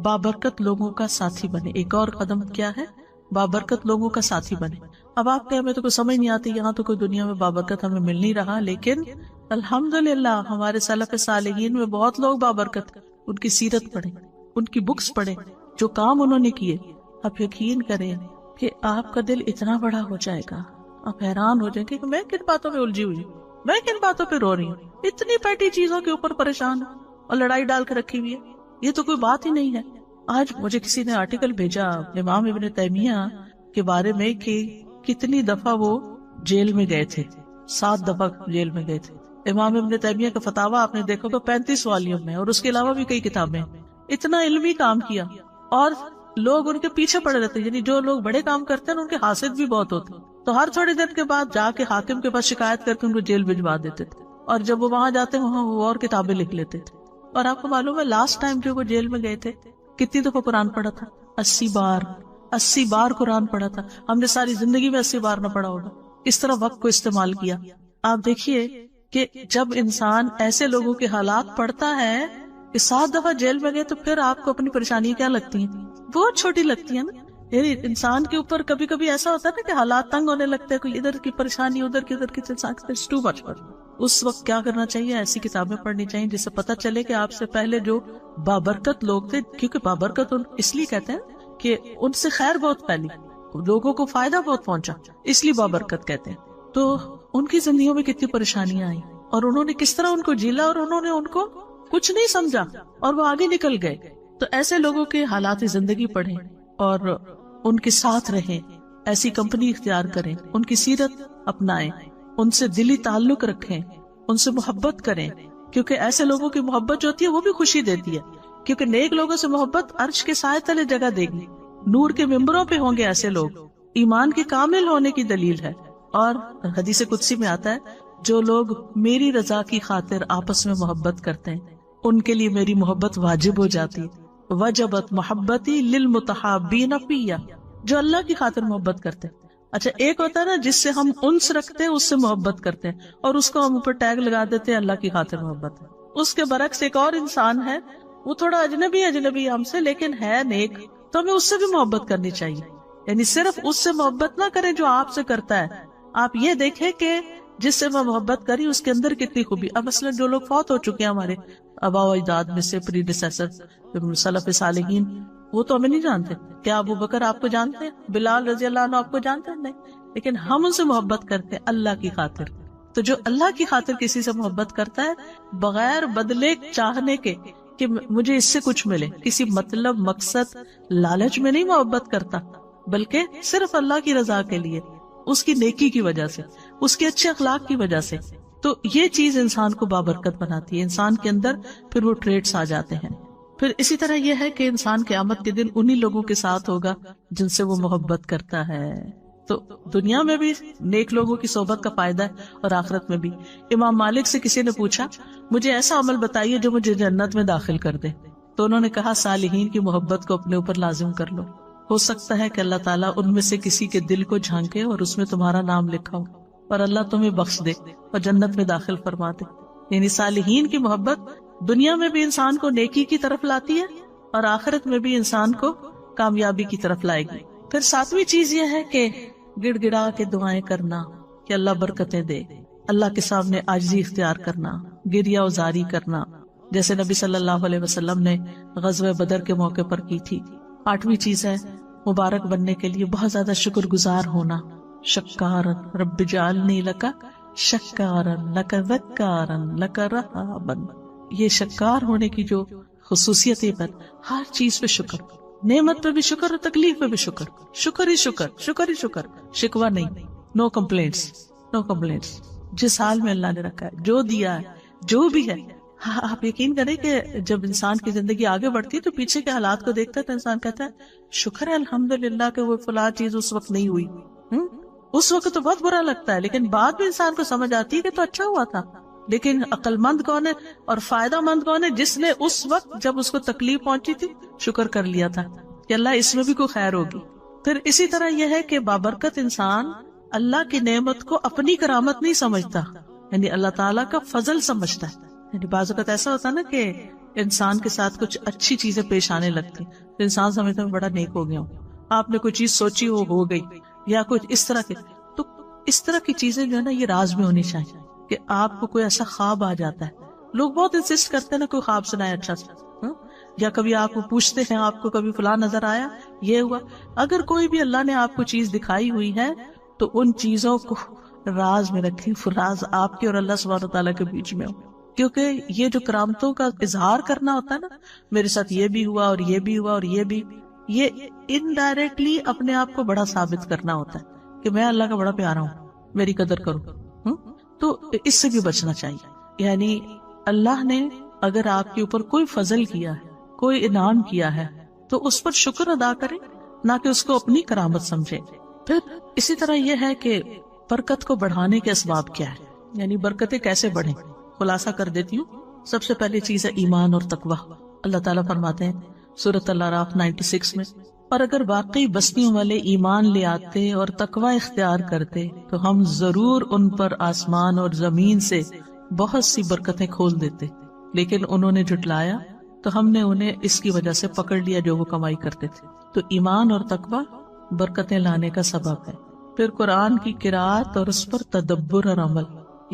بابرکت لوگوں کا ساتھی بنے. ایک اور قدم کیا ہے؟ بابرکت لوگوں کا ساتھی بنے. اب آپ کہ ہمیں تو کوئی سمجھ نہیں آتی، یہاں تو کوئی دنیا میں بابرکت ہمیں مل نہیں رہا، لیکن الحمدللہ ہمارے سلف صالحین میں بہت لوگ بابرکت. ان کی سیرت پڑھیں، ان کی بکس پڑھیں، جو کام انہوں نے کیے. آپ یقین کریں کہ آپ کا دل اتنا بڑا ہو جائے گا، آپ حیران ہو جائیں گے کہ میں کن باتوں میں الجھی ہوئی ہوں، میں کن باتوں پہ رو رہی ہوں، اتنی پیٹی چیزوں کے اوپر پریشان ہوں اور لڑائی ڈال کے رکھی ہوئی ہے، یہ تو کوئی بات ہی نہیں ہے. آج مجھے کسی نے آرٹیکل بھیجا امام ابن تیمیہ کے بارے میں کہ کتنی دفعہ وہ جیل میں گئے تھے. 7 دفعہ جیل میں گئے تھے. امام ابن تیمیہ کا فتاویٰ آپ نے دیکھو تو 35 والیوم میں، اور اس کے علاوہ بھی کئی کتابیں. اتنا علمی کام کیا اور لوگ ان کے پیچھے پڑے رہتے. یعنی جو لوگ بڑے کام کرتے ہیں ان کے حاسد بھی بہت ہوتے، تو ہر تھوڑے دن کے بعد جا کے حاکم کے پاس شکایت کر کے ان کو جیل بھجوا دیتے تھے، اور جب وہ وہاں جاتے وہاں وہ اور کتابیں لکھ لیتے تھے. اور آپ کو معلوم ہے لاسٹ ٹائم جو وہ جیل میں گئے تھے کتنی دفعہ قرآن پڑھا تھا؟ 80 بار قرآن پڑھا تھا. ہم نے ساری زندگی میں 80 بار نہ پڑھا ہوگا. اس طرح وقت کو استعمال کیا. آپ دیکھیے کہ جب انسان ایسے لوگوں کے حالات پڑھتا ہے کہ 7 دفعہ جیل میں گئے، تو پھر آپ کو اپنی پریشانی کیا لگتی ہیں؟ بہت چھوٹی لگتی ہے نا. یعنی انسان کے اوپر کبھی کبھی ایسا ہوتا ہے نا کہ حالات تنگ ہونے لگتے ہیں، کوئی ادھر کی پریشانی ادھر کی اس وقت کیا کرنا چاہیے؟ ایسی کتابیں پڑھنی چاہیے جس سے پتہ چلے کہ آپ سے پہلے جو بابرکت لوگ تھے، کیونکہ بابرکت اس لیے کہتے ہیں کہ ان سے خیر بہت پھیلی، لوگوں کو فائدہ بہت پہنچا، اس لیے بابرکت کہتے ہیں. تو ان کی زندگیوں میں کتنی پریشانیاں آئیں اور انہوں نے کس طرح ان کو جیلا، اور انہوں نے ان کو کچھ نہیں سمجھا اور وہ آگے نکل گئے. تو ایسے لوگوں کے حالات زندگی پڑھیں اور ان کے ساتھ رہیں، ایسی کمپنی اختیار کریں، ان کی سیرت اپنائیں، ان سے دلی تعلق رکھیں، ان سے محبت کریں، کیونکہ ایسے لوگوں کی محبت جو ہوتی ہے وہ بھی خوشی دیتی ہے. کیونکہ نیک لوگوں سے محبت عرش کے سائے تلے جگہ دے گی، نور کے ممبروں پہ ہوں گے ایسے لوگ، ایمان کے کامل ہونے کی دلیل ہے. اور حدیث قدسی میں آتا ہے جو لوگ میری رضا کی خاطر آپس میں محبت کرتے ہیں ان کے لیے میری محبت واجب ہو جاتی ہے. وجبت محبتی للمتحابین فیہ، جو اللہ کی خاطر محبت کرتے ہیں. اچھا ایک ہوتا ہے نا جس سے ہم انس رکھتے ہیں، اس سے محبت کرتے ہیں اور اس کو ہم اوپر ٹیگ لگا دیتے ہیں اللہ کی خاطر محبت ہے. اس کے برعکس ایک اور انسان ہے، وہ تھوڑا اجنبی ہم سے لیکن ہے نیک، تو ہمیں اس سے بھی محبت کرنی چاہیے. یعنی صرف اس سے محبت نہ کریں جو آپ سے کرتا ہے، آپ یہ دیکھیں کہ جس سے میں محبت کری اس کے اندر کتنی خوبی. اب مثلا جو لوگ فوت ہو چکے ہیں ہمارے آباء و اجداد میں سے، پریڈیسیسر سلف صالحین، وہ تو ہمیں نہیں جانتے. کیا ابو بکر آپ کو جانتے ہیں؟ بلال رضی اللہ عنہ آپ کو جانتے ہیں؟ نہیں. لیکن ہم ان سے محبت کرتے ہیں اللہ کی خاطر. تو جو اللہ کی خاطر کسی سے محبت کرتا ہے بغیر بدلے چاہنے کے کہ مجھے اس سے کچھ ملے، کسی مطلب مقصد لالچ میں نہیں محبت کرتا، بلکہ صرف اللہ کی رضا کے لیے، اس کی نیکی کی وجہ سے، اس کے اچھے اخلاق کی وجہ سے. تو یہ چیز انسان کو بابرکت بناتی ہے، انسان کے اندر پھر وہ ٹریٹس آ جاتے ہیں. پھر اسی طرح یہ ہے کہ انسان قیامت کے دن انہی لوگوں کے ساتھ ہوگا جن سے وہ محبت کرتا ہے. تو دنیا میں بھی نیک لوگوں کی صحبت کا فائدہ ہے اور آخرت میں بھی. امام مالک سے کسی نے پوچھا مجھے ایسا عمل بتائیے جو مجھے جنت میں داخل کر دے، تو انہوں نے کہا صالحین کی محبت کو اپنے اوپر لازم کر لو. ہو سکتا ہے کہ اللہ تعالیٰ ان میں سے کسی کے دل کو جھانکے اور اس میں تمہارا نام لکھا ہو اور اللہ تمہیں بخش دے اور جنت میں داخل فرما دے. یعنی صالحین کی محبت دنیا میں بھی انسان کو نیکی کی طرف لاتی ہے اور آخرت میں بھی انسان کو کامیابی کی طرف لائے گی. پھر ساتویں چیز یہ ہے کہ گڑ گڑا کے دعائیں کرنا کہ اللہ برکتیں دے، اللہ کے سامنے عاجزی اختیار کرنا، گریہ وزاری کرنا، جیسے نبی صلی اللہ علیہ وسلم نے غزوہ بدر کے موقع پر کی تھی. آٹھویں چیز ہے مبارک بننے کے لیے بہت زیادہ شکر گزار ہونا. شکارن رب جعلنی لک شکارن لک ذکارن لک رہابن. یہ شکار ہونے کی جو خصوصیت ہے، پر ہر چیز پہ شکر، نعمت پہ بھی شکر اور تکلیف پہ بھی شکر، شکر ہی شکر، شکر ہی شکر، شکوہ نہیں، نو کمپلینٹس، نو کمپلینٹس. جس حال میں اللہ نے رکھا ہے، جو دیا ہے، جو بھی ہے. ہاں آپ یقین کریں کہ جب انسان کی زندگی آگے بڑھتی ہے تو پیچھے کے حالات کو دیکھتا ہے تو انسان کہتا ہے شکر ہے الحمدللہ کہ وہ فلاں چیز اس وقت نہیں ہوئی. اس وقت تو بہت برا لگتا ہے لیکن بعد میں انسان کو سمجھ آتی ہے کہ تو اچھا ہوا تھا. لیکن عقل مند کون ہے اور فائدہ مند کون ہے؟ جس نے اس وقت جب اس کو تکلیف پہنچی تھی شکر کر لیا تھا کہ اللہ اس میں بھی کوئی خیر ہوگی. پھر اسی طرح یہ ہے کہ بابرکت انسان اللہ کی نعمت کو اپنی کرامت نہیں سمجھتا، یعنی اللہ تعالیٰ کا فضل سمجھتا ہے. یعنی بعض اوقات ایسا ہوتا ہے نا کہ انسان کے ساتھ کچھ اچھی چیزیں پیش آنے لگتی تو انسان سمجھتا ہے بڑا نیک ہو گیا ہوں. آپ نے کوئی چیز سوچی ہو گئی یا کچھ اس طرح کے، تو اس طرح کی چیزیں جو ہے نا یہ راز میں ہونی چاہیے. کہ آپ کو کوئی ایسا خواب آ جاتا ہے، لوگ بہت انسسٹ کرتے ہیں نا کوئی خواب سنائے اچھا سا، یا کبھی آپ کو پوچھتے ہیں آپ کو کبھی فلاں نظر آیا، یہ ہوا. اگر کوئی بھی اللہ نے آپ کو چیز دکھائی ہوئی ہے تو ان چیزوں کو راز میں رکھیں، راز آپ کے اور اللہ سبحانہ تعالیٰ کے بیچ میں ہو. کیونکہ یہ جو کرامتوں کا اظہار کرنا ہوتا ہے نا، میرے ساتھ یہ بھی ہوا اور یہ بھی ہوا اور یہ بھی، یہ انڈائریکٹلی اپنے آپ کو بڑا ثابت کرنا ہوتا ہے کہ میں اللہ کا بڑا پیارا ہوں، میری قدر کرو. تو اس سے بھی بچنا چاہیے. یعنی اللہ نے اگر آپ کے اوپر کوئی فضل کیا ہے، کوئی انعام کیا ہے تو اس پر شکر ادا کریں، نہ کہ اس کو اپنی کرامت سمجھے. پھر اسی طرح یہ ہے کہ برکت کو بڑھانے کے اسباب کیا ہے، یعنی برکتیں کیسے بڑھیں. خلاصہ کر دیتی ہوں. سب سے پہلی چیز ہے ایمان اور تقوی. اللہ تعالیٰ فرماتے ہیں سورۃ الاعراف 96 میں، اور اگر واقعی بستیوں والے ایمان لے آتے اور تقوی اختیار کرتے تو ہم ضرور ان پر آسمان اور زمین سے بہت سی برکتیں کھول دیتے، لیکن انہوں نے جھٹلایا تو ہم نے انہیں اس کی وجہ سے پکڑ لیا جو وہ کمائی کرتے تھے. تو ایمان اور تقوی برکتیں لانے کا سبب ہے. پھر قرآن کی قرأت اور اس پر تدبر اور عمل،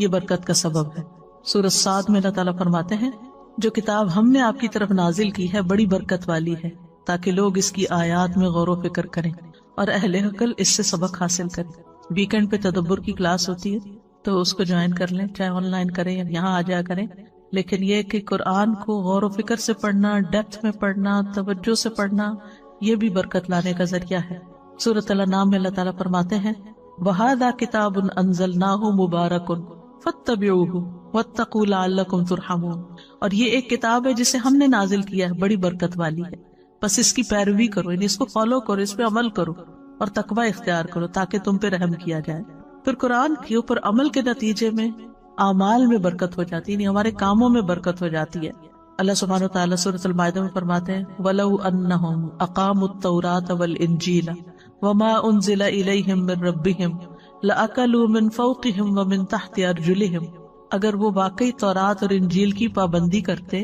یہ برکت کا سبب ہے۔ سورۃ صاد میں اللہ تعالیٰ فرماتے ہیں جو کتاب ہم نے آپ کی طرف نازل کی ہے بڑی برکت والی ہے تاکہ لوگ اس کی آیات میں غور و فکر کریں اور اہل عقل اس سے سبق حاصل کریں۔ ویکینڈ پہ تدبر کی کلاس ہوتی ہے تو اس کو جوائن کر لیں، چاہے آن لائن کریں یا یہاں آ جایا کریں، لیکن یہ کہ قرآن کو غور و فکر سے پڑھنا، ڈیپتھ میں پڑھنا، توجہ سے پڑھنا، یہ بھی برکت لانے کا ذریعہ ہے۔ سورۃ الانعام میں اللہ تعالیٰ فرماتے ہیں وَهَذَا كِتَابٌ أَنزَلْنَاهُ مُبَارَكٌ فَاتَّبِعُوهُ وَاتَّقُوا لَعَلَّكُمْ تُرْحَمُونَ، اور یہ ایک کتاب ہے جسے ہم نے نازل کیا ہے، بڑی برکت والی ہے، بس اس کی پیروی کرو، یعنی اس کو فالو کرو، اس پہ عمل کرو اور تقوی اختیار کرو تاکہ تم پہ رحم کیا جائے۔ پھر قرآن کے اوپر عمل کے نتیجے میں اعمال میں برکت ہو جاتی ہے، یعنی ہمارے کاموں میں برکت ہو جاتی ہے۔ اللہ سبحانہ وتعالیٰ سورۃ المائدہ میں فرماتے ہیں وَلَوْ أَنَّهُمْ أَقَامُوا التَّوْرَاةَ وَالْإِنْجِيلَ وَمَا أُنزِلَ إِلَيْهِمْ مِنْ رَبِّهِمْ لَأَكَلُوا مِنْ فَوْقِهِمْ وَمِنْ تَحْتِ أَرْجُلِهِمْ، اگر وہ واقعی تورات اور انجیل کی پابندی کرتے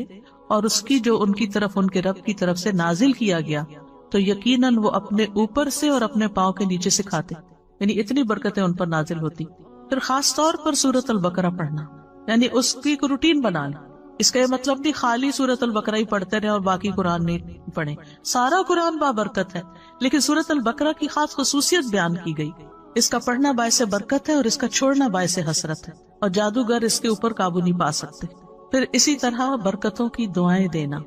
اور اس کی جو ان کی طرف ان کے رب کی طرف سے نازل کیا گیا تو یقیناً وہ اپنے اوپر سے اور اپنے پاؤں کے نیچے سے کھاتے، یعنی اتنی برکتیں ان پر نازل ہوتی۔ پھر خاص طور پر سورۃ البقرہ پڑھنا، یعنی اس کی ایک روٹین بنانا۔ اس کا یہ مطلب نہیں خالی سورۃ البقرہ ہی پڑھتے رہے اور باقی قرآن نہیں پڑھیں، سارا قرآن بابرکت ہے، لیکن سورۃ البقرہ کی خاص خصوصیت بیان کی گئی۔ اس کا پڑھنا باعث برکت ہے اور اس کا چھوڑنا باعث حسرت ہے، اور جادوگر اس کے اوپر قابو نہیں پا سکتے۔ پھر اسی طرح برکتوں کی دعائیں دینا۔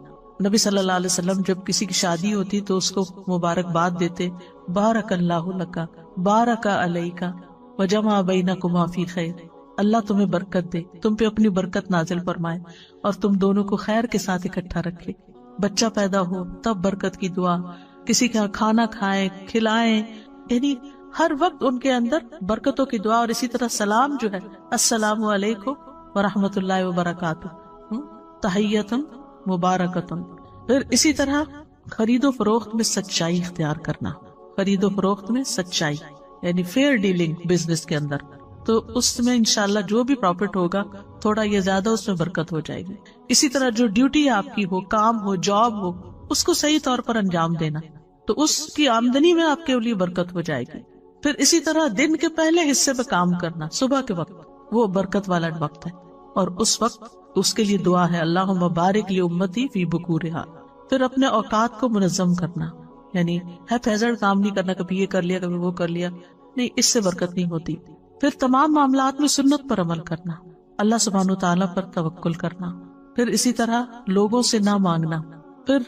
نبی صلی اللہ علیہ وسلم جب کسی کی شادی ہوتی تو اس کو مبارکباد دیتے، بارک اللہ لکا بارک علیکا وجمع بینکما فی خیر، اللہ تمہیں برکت دے، تم پہ اپنی برکت نازل فرمائے اور تم دونوں کو خیر کے ساتھ اکٹھا رکھے۔ بچہ پیدا ہو تب برکت کی دعا، کسی کا کھانا کھائیں کھلائیں، یعنی ہر وقت ان کے اندر برکتوں کی دعا۔ اور اسی طرح سلام جو ہے السلام علیکم ورحمۃ اللہ وبرکاتہ، تحیۃ مبارکۃ۔ پھر اسی طرح خرید و فروخت میں سچائی اختیار کرنا، خرید و فروخت میں سچائی یعنی فیئر ڈیلنگ بزنس کے اندر، تو اس میں انشاءاللہ جو بھی پروفٹ ہوگا تھوڑا یا زیادہ اس میں برکت ہو جائے گی۔ اسی طرح جو ڈیوٹی آپ کی ہو، کام ہو، جاب ہو، اس کو صحیح طور پر انجام دینا، تو اس کی آمدنی میں آپ کے لیے برکت ہو جائے گی۔ پھر اسی طرح دن کے پہلے حصے پہ کام کرنا، صبح کے وقت وہ برکت والا وقت ہے، اور اس وقت اس کے لیے دعا ہے اللہم بارک لامتی فی بکورہا۔ پھر اپنے اوقات کو منظم کرنا، یعنی ہے فیضڑ کام نہیں کرنا، کبھی یہ کر لیا کبھی وہ کر لیا، نہیں، اس سے برکت نہیں ہوتی۔ پھر تمام معاملات میں سنت پر عمل کرنا، اللہ سبحانہ تعالیٰ پر توکل کرنا۔ پھر اسی طرح لوگوں سے نہ مانگنا، پھر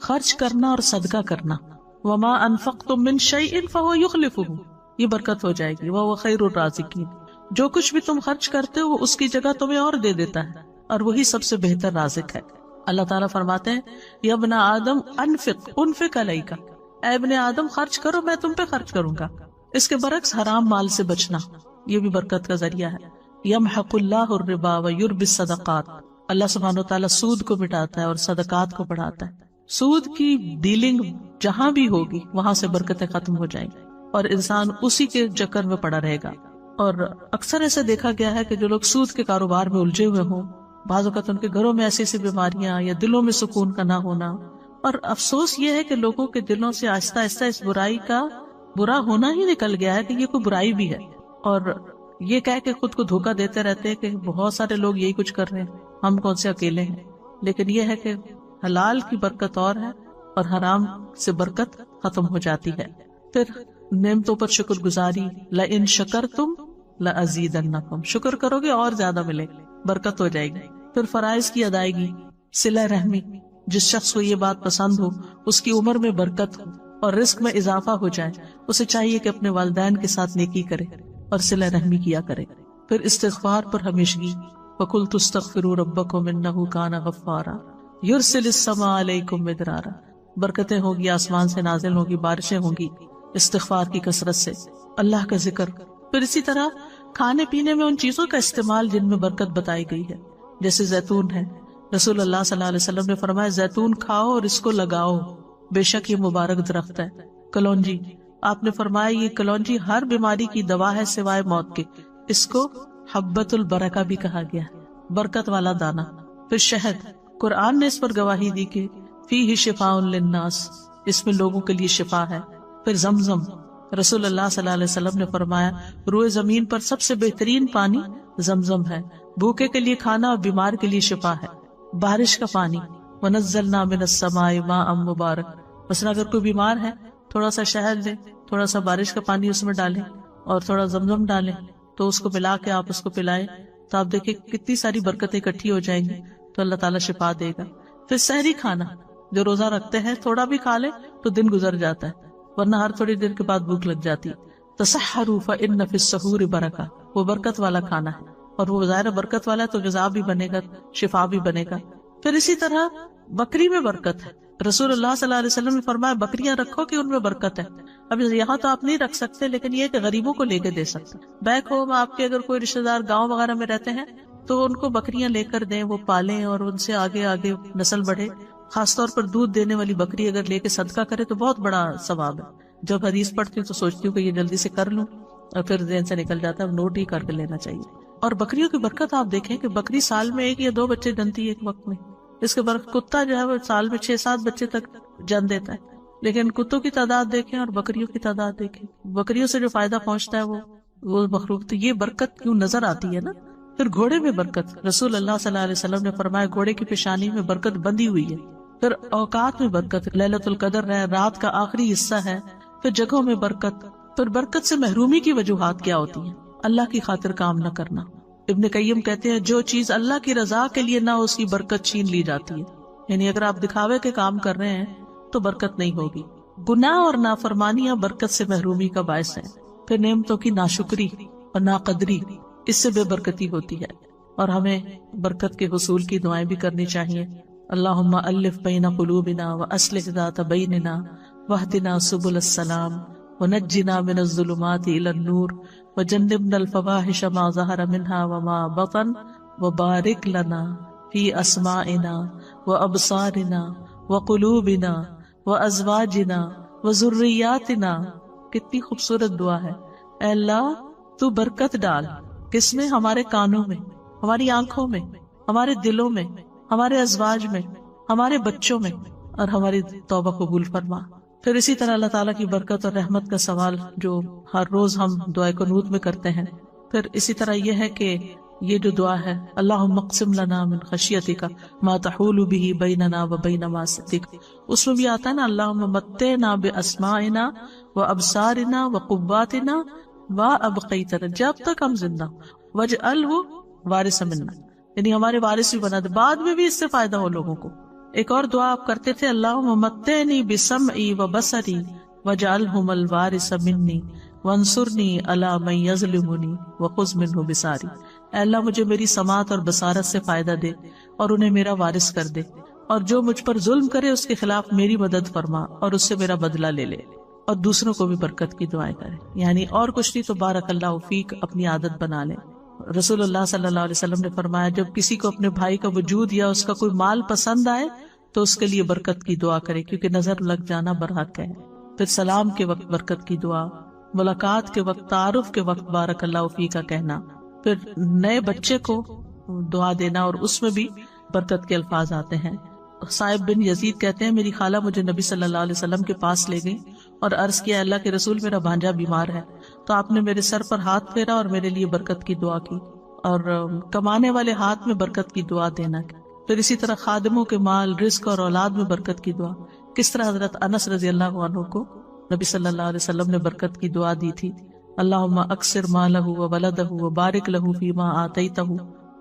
خرچ کرنا اور صدقہ کرنا، وما انفقتم من شیء فهو یخلفہ، یہ برکت ہو جائے گی، وہو خیر الرازقین، جو کچھ بھی تم خرچ کرتے ہو وہ اس کی جگہ تمہیں اور دے دیتا ہے، اور وہی سب سے بہتر رازق ہے۔ اللہ تعالیٰ فرماتے ہیں یا ابن آدم انفق علیک، اے ابن آدم خرچ کرو میں تم پہ خرچ کروں گا۔ اس کے برعکس حرام مال سے بچنا، یہ بھی برکت کا ذریعہ ہے۔ یمحق اللہ الربا ویربی الصدقات، اللہ سبحانہ وتعالیٰ سود کو مٹاتا ہے اور صدقات کو بڑھاتا ہے۔ سود کی ڈیلنگ جہاں بھی ہوگی وہاں سے برکتیں ختم ہو جائیں گی اور انسان اسی کے چکر میں پڑا رہے گا۔ اور اکثر ایسے دیکھا گیا ہے کہ جو لوگ سود کے کاروبار میں الجھے ہوئے ہوں، بعض اوقات ان کے گھروں میں ایسی ایسی بیماریاں یا دلوں میں سکون کا نہ ہونا، اور افسوس یہ ہے کہ لوگوں کے دلوں سے آہستہ آہستہ اس برائی کا برا ہونا ہی نکل گیا ہے کہ یہ کوئی برائی بھی ہے، اور یہ کہہ کے خود کو دھوکہ دیتے رہتے ہیں کہ بہت سارے لوگ یہی کچھ کر رہے ہیں، ہم کون سے اکیلے ہیں۔ لیکن یہ ہے کہ حلال کی برکت اور ہے اور حرام سے برکت ختم ہو جاتی ہے۔ پھر نعمتوں پر شکر گزاری، لئن شکرتم لازیدنکم، شکر کرو گے اور زیادہ ملے، برکت ہو جائے گی۔ پھر فرائض کی ادائیگی، صلہ رحمی، جس شخص کو یہ بات پسند ہو، اس کی عمر میں برکت ہو اور رزق میں اضافہ ہو جائے، اسے چاہیے کہ اپنے والدین کے ساتھ نیکی کرے اور صلہ رحمی کیا کرے۔ پھر استغفار پر ہمیشگی، وَقُلْتُ اسْتَغْفِرُوا رَبَّكُمْ إِنَّهُ كَانَ غَفَّارًا يُرْسِلِ السَّمَاءَ عَلَيْكُمْ مِدْرَارًا، برکتیں ہوگی، آسمان سے نازل ہوگی، بارشیں ہوں گی استغفار کی کثرت سے، اللہ کا ذکر۔ پھر اسی طرح کھانے پینے میں ان چیزوں کا استعمال جن میں برکت بتائی گئی ہے، جیسے زیتون ہے، رسول اللہ صلی اللہ علیہ وسلم نے فرمایا زیتون کھاؤ اور اس کو لگاؤ، بے شک یہ مبارک درخت ہے۔ کلونجی، آپ نے فرمایا یہ کلونجی ہر بیماری کی دوا ہے سوائے موت کے، اس کو حبۃ البرکہ بھی کہا گیا ہے، برکت والا دانہ۔ پھر شہد، قرآن نے اس پر گواہی دی کہ فیہ شفاء للناس، اس میں لوگوں کے لیے شفا ہے۔ پھر زمزم، رسول اللہ صلی اللہ علیہ وسلم نے فرمایا روئے زمین پر سب سے بہترین پانی زمزم ہے، بھوکے کے لیے کھانا اور بیمار کے لیے شفا ہے، بارش کا پانی، وَنَزَّلْنَا مِنَ السَّمَاءِ مَاءً مُبَارَكًا، مثلا اگر کوئی بیمار ہے تھوڑا سا شہد لیں، تھوڑا سا بارش کا پانی اس میں ڈالیں اور تھوڑا زمزم ڈالیں تو اس کو ملا کے آپ اس کو پلائیں تو آپ دیکھیں کتنی ساری برکتیں اکٹھی ہو جائیں گی، تو اللہ تعالیٰ شفا دے گا۔ پھر سحری کھانا، جو روزہ رکھتے ہیں تھوڑا بھی کھا لے تو دن گزر جاتا ہے، ورنہ ہر تھوڑی دیر کے بعد بھوک لگ جاتی ہے۔ تسحروا فإن فی السحور برکہ، وہ برکت والا کھانا ہے اور وہ ظاہر برکت والا ہے تو غذا بھی بنے گا، شفا بھی بنے گا۔ پھر اسی طرح بکری میں برکت ہے، رسول اللہ صلی اللہ علیہ وسلم نے فرمایا بکریاں رکھو کہ ان میں برکت ہے۔ اب یہاں تو آپ نہیں رکھ سکتے لیکن یہ کہ غریبوں کو لے کے دے سکتے، بیک ہوم آپ کے اگر کوئی رشتہ دار گاؤں وغیرہ میں رہتے ہیں تو ان کو بکریاں لے کر دیں، وہ پالیں اور ان سے آگے آگے نسل بڑھے۔ خاص طور پر دودھ دینے والی بکری اگر لے کے صدقہ کرے تو بہت بڑا ثواب ہے۔ جب حدیث پڑھتی ہوں تو سوچتی ہوں کہ یہ جلدی سے کر لوں اور پھر ذہن سے نکل جاتا ہے، نوٹ ہی کر کے لینا چاہیے۔ اور بکریوں کی برکت آپ دیکھیں کہ بکری سال میں 1 یا 2 بچے جنتی ہے ایک وقت میں، اس کے برکت کتا جو ہے وہ سال میں 6-7 بچے تک جن دیتا ہے، لیکن کتوں کی تعداد دیکھیں اور بکریوں کی تعداد دیکھیں، بکریوں سے جو فائدہ پہنچتا ہے وہ مخلوق، تو یہ برکت کیوں نظر آتی ہے نا۔ پھر گھوڑے میں برکت، رسول اللہ صلی اللہ علیہ وسلم نے فرمایا گھوڑے کی پیشانی میں برکت بندھی ہوئی ہے۔ پھر اوقات میں برکت، لیلۃ القدر ہے، رات کا آخری حصہ ہے۔ پھر جگہوں میں برکت، پھر برکت سے محرومی کی وجوہات کیا ہوتی ہیں؟ اللہ کی خاطر کام نہ کرنا۔ ابن قیم کہتے ہیں جو چیز اللہ کی رضا کے لیے نہ ہو اس کی برکت چھین لی جاتی ہے، یعنی اگر آپ دکھاوے کے کام کر رہے ہیں تو برکت نہیں ہوگی۔ گناہ اور نافرمانیاں برکت سے محرومی کا باعث ہیں۔ پھر نعمتوں کی ناشکری اور ناقدری، اس سے بے برکتی ہوتی ہے، اور ہمیں برکت کے حصول کی دعائیں بھی کرنی چاہیے۔ اللہم الف بین قلوبنا واصلح ذات بیننا واہدنا سبل السلام ونجنا من الظلمات الى النور وجنبنا الفواحش ما ظہر منها وما بطن وبارک لنا فی اسمائنا وابصارنا وقلوبنا وازواجنا وذریاتنا۔ کتنی خوبصورت دعا ہے۔ اے اللہ تو برکت ڈال، کس میں؟ ہمارے کانوں میں، ہماری آنکھوں میں، ہمارے دلوں میں، ہمارے ازواج میں، ہمارے بچوں میں، اور ہماری توبہ قبول فرما۔ پھر اسی طرح اللہ تعالیٰ کی برکت اور رحمت کا سوال جو ہر روز ہم دعائے قنوت میں کرتے ہیں۔ پھر اسی طرح یہ ہے کہ یہ جو دعا ہے اللہم اقسم لنا من خشیتک ما تحول به بیننا وبین معصیتک، اس میں بھی آتا ہے نا اللہم متعنا باسماعنا وابصارنا وقواتنا وابقیتنا، جب تک ہم زندہ، واجعلہ وارث منا، یعنی ہمارے وارث بھی بنا دے، بعد میں بھی اس سے فائدہ ہو لوگوں کو۔ ایک اور دعا آپ کرتے تھے اللہم متعنی بسمعی وبصری واجعلہم الوارث منی وانصرنی علی من یظلمنی وخذ منہ بصاری۔ اے اللہ مجھے میری سماعت اور بصارت سے فائدہ دے اور انہیں میرا وارث کر دے، اور جو مجھ پر ظلم کرے اس کے خلاف میری مدد فرما اور اس سے میرا بدلہ لے لے، اور دوسروں کو بھی برکت کی دعائیں کرے۔ یعنی اور کچھ نہیں تو بارک اللہ فیک اپنی عادت بنا لے۔ رسول اللہ صلی اللہ علیہ وسلم نے فرمایا جب کسی کو اپنے بھائی کا وجود یا اس کا کوئی مال پسند آئے تو اس کے لیے برکت کی دعا کرے، کیونکہ نظر لگ جانا برحق ہے۔ پھر سلام کے وقت برکت کی دعا، ملاقات کے وقت، تعارف کے وقت بارک اللہ فیک کا کہنا، پھر نئے بچے کو دعا دینا اور اس میں بھی برکت کے الفاظ آتے ہیں۔ صائب بن یزید کہتے ہیں میری خالہ مجھے نبی صلی اللہ علیہ وسلم کے پاس لے گئی اور عرض کیا اللہ کے رسول میرا بھانجا بیمار ہے، تو آپ نے میرے سر پر ہاتھ پھیرا اور میرے لیے برکت کی دعا کی، اور کمانے والے ہاتھ میں برکت کی دعا دینا۔ پھر اسی طرح خادموں کے مال، رزق اور اولاد میں برکت کی دعا، کس طرح حضرت انس رضی اللہ عنہ کو نبی صلی اللہ علیہ وسلم نے برکت کی دعا دی تھی، اللہم اکثر مالہ وولدہ وبارک لہ فیما آتیتہ،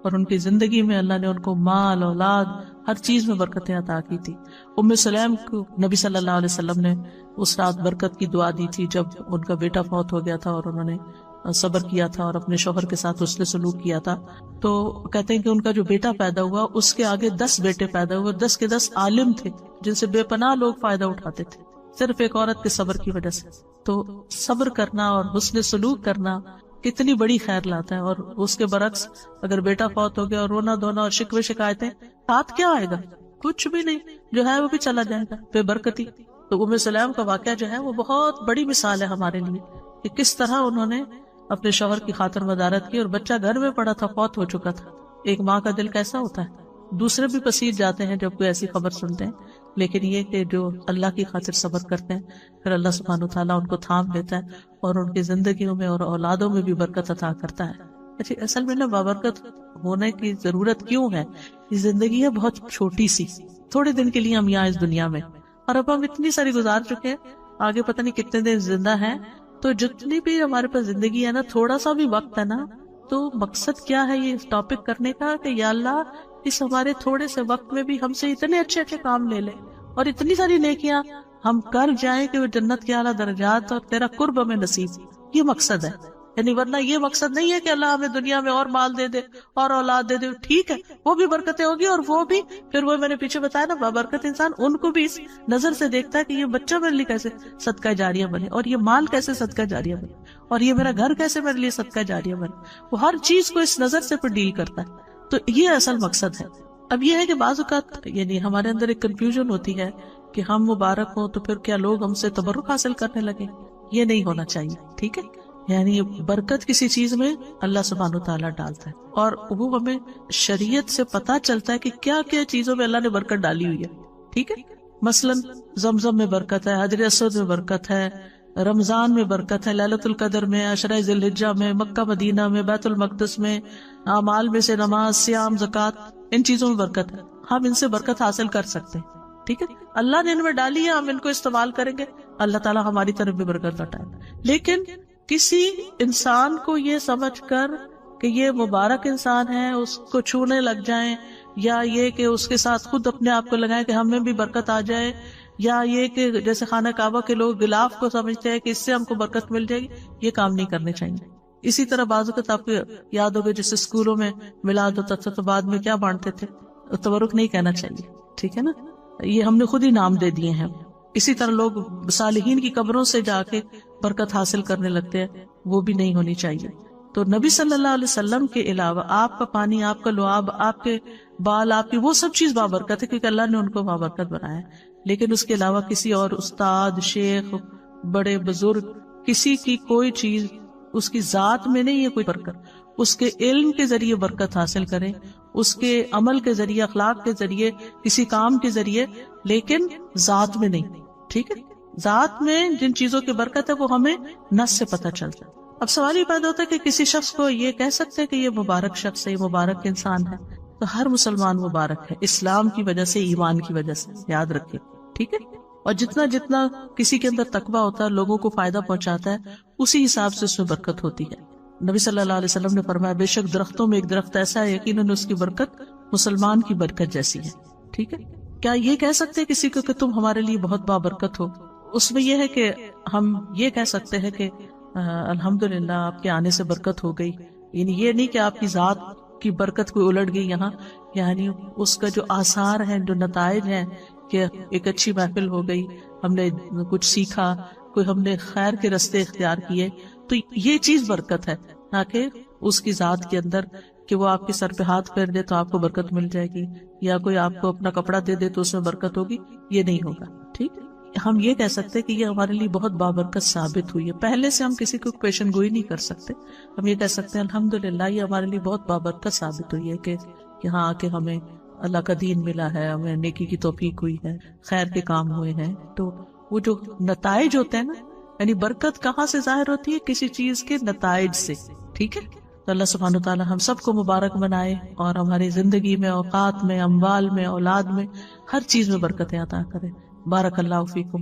اور ان کی زندگی میں اللہ نے ان کو مال، اولاد، ہر چیز میں برکتیں عطا کی تھی۔ ام سلیم کو نبی صلی اللہ علیہ وسلم نے اس رات برکت کی دعا دی تھی جب ان کا بیٹا فوت ہو گیا تھا اور انہوں نے صبر کیا تھا اور اپنے شوہر کے ساتھ حسن سلوک کیا تھا، تو کہتے ہیں کہ ان کا جو بیٹا پیدا ہوا اس کے آگے 10 بیٹے پیدا ہوئے، 10 کے 10 عالم تھے جن سے بے پناہ لوگ فائدہ اٹھاتے تھے، صرف ایک عورت کے صبر کی وجہ سے۔ تو صبر کرنا اور حسن سلوک کرنا کتنی بڑی خیر لاتا ہے، اور اس کے برعکس اگر بیٹا فوت ہو گیا اور رونا دھونا اور شکوے شکایتیں، ساتھ کیا آئے گا؟ کچھ بھی نہیں، جو ہے وہ بھی چلا جائے گا، بے برکتی۔ تو ام سلیم کا واقعہ جو ہے وہ بہت بڑی مثال ہے ہمارے لیے کہ کس طرح انہوں نے اپنے شوہر کی خاطر مدارت کی، اور بچہ گھر میں پڑا تھا، فوت ہو چکا تھا۔ ایک ماں کا دل کیسا ہوتا ہے، دوسرے بھی پسیج جاتے ہیں جب کوئی ایسی خبر سنتے ہیں، لیکن یہ کہ جو اللہ کی خاطر صبر کرتے ہیں پھر اللہ سبحانہ وتعالیٰ ان کو تھام لیتا ہے اور ان کی زندگیوں میں اور اولادوں میں بھی برکت عطا کرتا ہے۔ اچھا اصل میں نا بابرکت ہونے کی ضرورت کیوں ہے؟ یہ زندگی ہے بہت چھوٹی سی، تھوڑے دن کے لیے ہم یہاں اس دنیا میں، اور اب ہم اتنی ساری گزار چکے ہیں، آگے پتہ نہیں کتنے دن زندہ ہیں. تو جتنی بھی ہمارے پاس زندگی ہے نا، تھوڑا سا بھی وقت ہے نا، تو مقصد کیا ہے یہ ٹاپک کرنے کا کہ یا اللہ اس ہمارے تھوڑے سے وقت میں بھی ہم سے اتنے اچھے اچھے کام لے لے اور اتنی ساری نیکیاں ہم کر جائیں کہ وہ جنت کے اعلیٰ درجات اور تیرا قرب ہمیں نصیب. یہ مقصد ہے. یعنی ورنہ یہ مقصد نہیں ہے کہ اللہ ہمیں دنیا میں اور مال دے دے اور اولاد دے دے، ٹھیک ہے وہ بھی برکتیں ہوگی، اور وہ بھی پھر وہ میں نے پیچھے بتایا نا بابرکت انسان ان کو بھی اس نظر سے دیکھتا ہے کہ یہ بچہ میرے لیے کیسے صدقہ جاریہ بنے، اور یہ مال کیسے صدقہ جاریہ بنے، اور یہ میرا گھر کیسے میرے لیے صدقہ جاریہ بنے. وہ ہر چیز کو اس نظر سے ڈیل کرتا ہے. تو یہ اصل مقصد ہے. اب یہ ہے کہ بعض اوقات یعنی ہمارے اندر ایک کنفیوژن ہوتی ہے کہ ہم مبارک ہوں تو پھر کیا لوگ ہم سے تبرک حاصل کرنے لگے. یہ نہیں ہونا چاہیے، ٹھیک ہے. یعنی برکت کسی چیز میں اللہ سبحانہ وتعالیٰ ڈالتا ہے، اور وہ ہمیں شریعت سے پتا چلتا ہے کہ کیا کیا چیزوں میں اللہ نے برکت ڈالی ہوئی ہے، ٹھیک ہے. مثلا زمزم میں برکت ہے، حجر اسود میں برکت ہے، رمضان میں برکت ہے، لیلۃ القدر میں، عشرہ ذی الحجہ میں، مکہ مدینہ میں، بیت المقدس میں، اعمال میں سے نماز، صیام، زکوٰۃ، ان چیزوں میں برکت ہے. ہم ان سے برکت حاصل کر سکتے ہیں، ٹھیک ہے. اللہ نے ان میں ڈالی ہے، ہم ان کو استعمال کریں گے، اللہ تعالیٰ ہماری طرف بھی برکت لوٹائے. لیکن کسی انسان کو یہ سمجھ کر کہ یہ مبارک انسان ہے اس کو چھونے لگ جائیں، یا یہ کہ اس کے ساتھ خود اپنے آپ کو لگائیں کہ ہمیں بھی برکت آ جائے، یا یہ کہ جیسے خانہ کعبہ کے لوگ غلاف کو سمجھتے ہیں کہ اس سے ہم کو برکت مل جائے گی، یہ کام نہیں کرنے چاہیے. اسی طرح بعض اوقات آپ کو یاد ہوگا جیسے اسکولوں میں میلاد ہوتا تھا تو بعد میں کیا بانٹتے تھے، تبرک نہیں کہنا چاہیے، ٹھیک ہے نا. یہ ہم نے خود ہی نام دے دیے ہیں. اسی طرح لوگ صالحین کی قبروں سے جا کے برکت حاصل کرنے لگتے ہیں، وہ بھی نہیں ہونی چاہیے. تو نبی صلی اللہ علیہ وسلم کے علاوہ آپ کا پانی، آپ کا لعاب، آپ کے بال، آپ کی وہ سب چیز بابرکت ہے کیونکہ اللہ نے ان کو بابرکت بنایا ہے. لیکن اس کے علاوہ کسی اور استاد، شیخ، بڑے بزرگ، کسی کی کوئی چیز اس کی ذات میں نہیں ہے کوئی برکت. اس کے علم کے ذریعے برکت حاصل کریں، اس کے عمل کے ذریعے، اخلاق کے ذریعے، کسی کام کے ذریعے، لیکن ذات میں نہیں، ٹھیک ہے. ذات میں جن چیزوں کی برکت ہے وہ ہمیں نص سے پتہ چلتا ہے. اب سوال یہ پیدا ہوتا ہے کہ کسی شخص کو یہ کہہ سکتے ہیں کہ یہ مبارک شخص ہے، یہ مبارک انسان ہے. تو ہر مسلمان مبارک ہے، اسلام کی وجہ سے، ایمان کی وجہ سے، یاد رکھیں، ٹھیک ہے. اور جتنا جتنا کسی کے اندر تقویٰ ہوتا ہے، لوگوں کو فائدہ پہنچاتا ہے، اسی حساب سے اس میں برکت ہوتی ہے. نبی صلی اللہ علیہ وسلم نے فرمایا بے شک درختوں میں ایک درخت ایسا ہے یقیناً اس کی برکت مسلمان کی برکت جیسی ہے، ٹھیک ہے. کیا یہ کہہ سکتے کسی کو کہ تم ہمارے لیے بہت بابرکت ہو؟ اس میں یہ ہے کہ ہم یہ کہہ سکتے ہیں کہ الحمدللہ آپ کے آنے سے برکت ہو گئی. یعنی یہ نہیں کہ آپ کی ذات کی برکت کوئی الٹ گئی یہاں، یعنی اس کا جو آثار ہیں، جو نتائج ہیں کہ ایک اچھی محفل ہو گئی، ہم نے کچھ سیکھا، کوئی ہم نے خیر کے رستے اختیار کیے، تو یہ چیز برکت ہے. نہ کہ اس کی ذات کے اندر کہ وہ آپ کے سر پہ ہاتھ پھیر دے تو آپ کو برکت مل جائے گی، یا کوئی آپ کو اپنا کپڑا دے دے تو اس میں برکت ہوگی، یہ نہیں ہوگا، ٹھیک. ہم یہ کہہ سکتے کہ یہ ہمارے لیے بہت بابرکت ثابت ہوئی ہے. پہلے سے ہم کسی کو پیشن گوئی نہیں کر سکتے، ہم یہ کہہ سکتے ہیں الحمدللہ یہ ہمارے لیے بہت بابرکت ثابت ہوئی ہے کہ یہاں آ کے ہمیں اللہ کا دین ملا ہے، ہمیں نیکی کی توفیق ہوئی ہے، خیر کے کام ہوئے ہیں. تو وہ جو نتائج ہوتے ہیں نا، یعنی برکت کہاں سے ظاہر ہوتی ہے؟ کسی چیز کے نتائج سے، ٹھیک ہے. تو اللہ سبحانہ وتعالی ہم سب کو مبارک بنائے اور ہماری زندگی میں، اوقات میں، اموال میں، اولاد میں، ہر چیز میں برکتیں عطا کرے. بارک اللہ فیکم.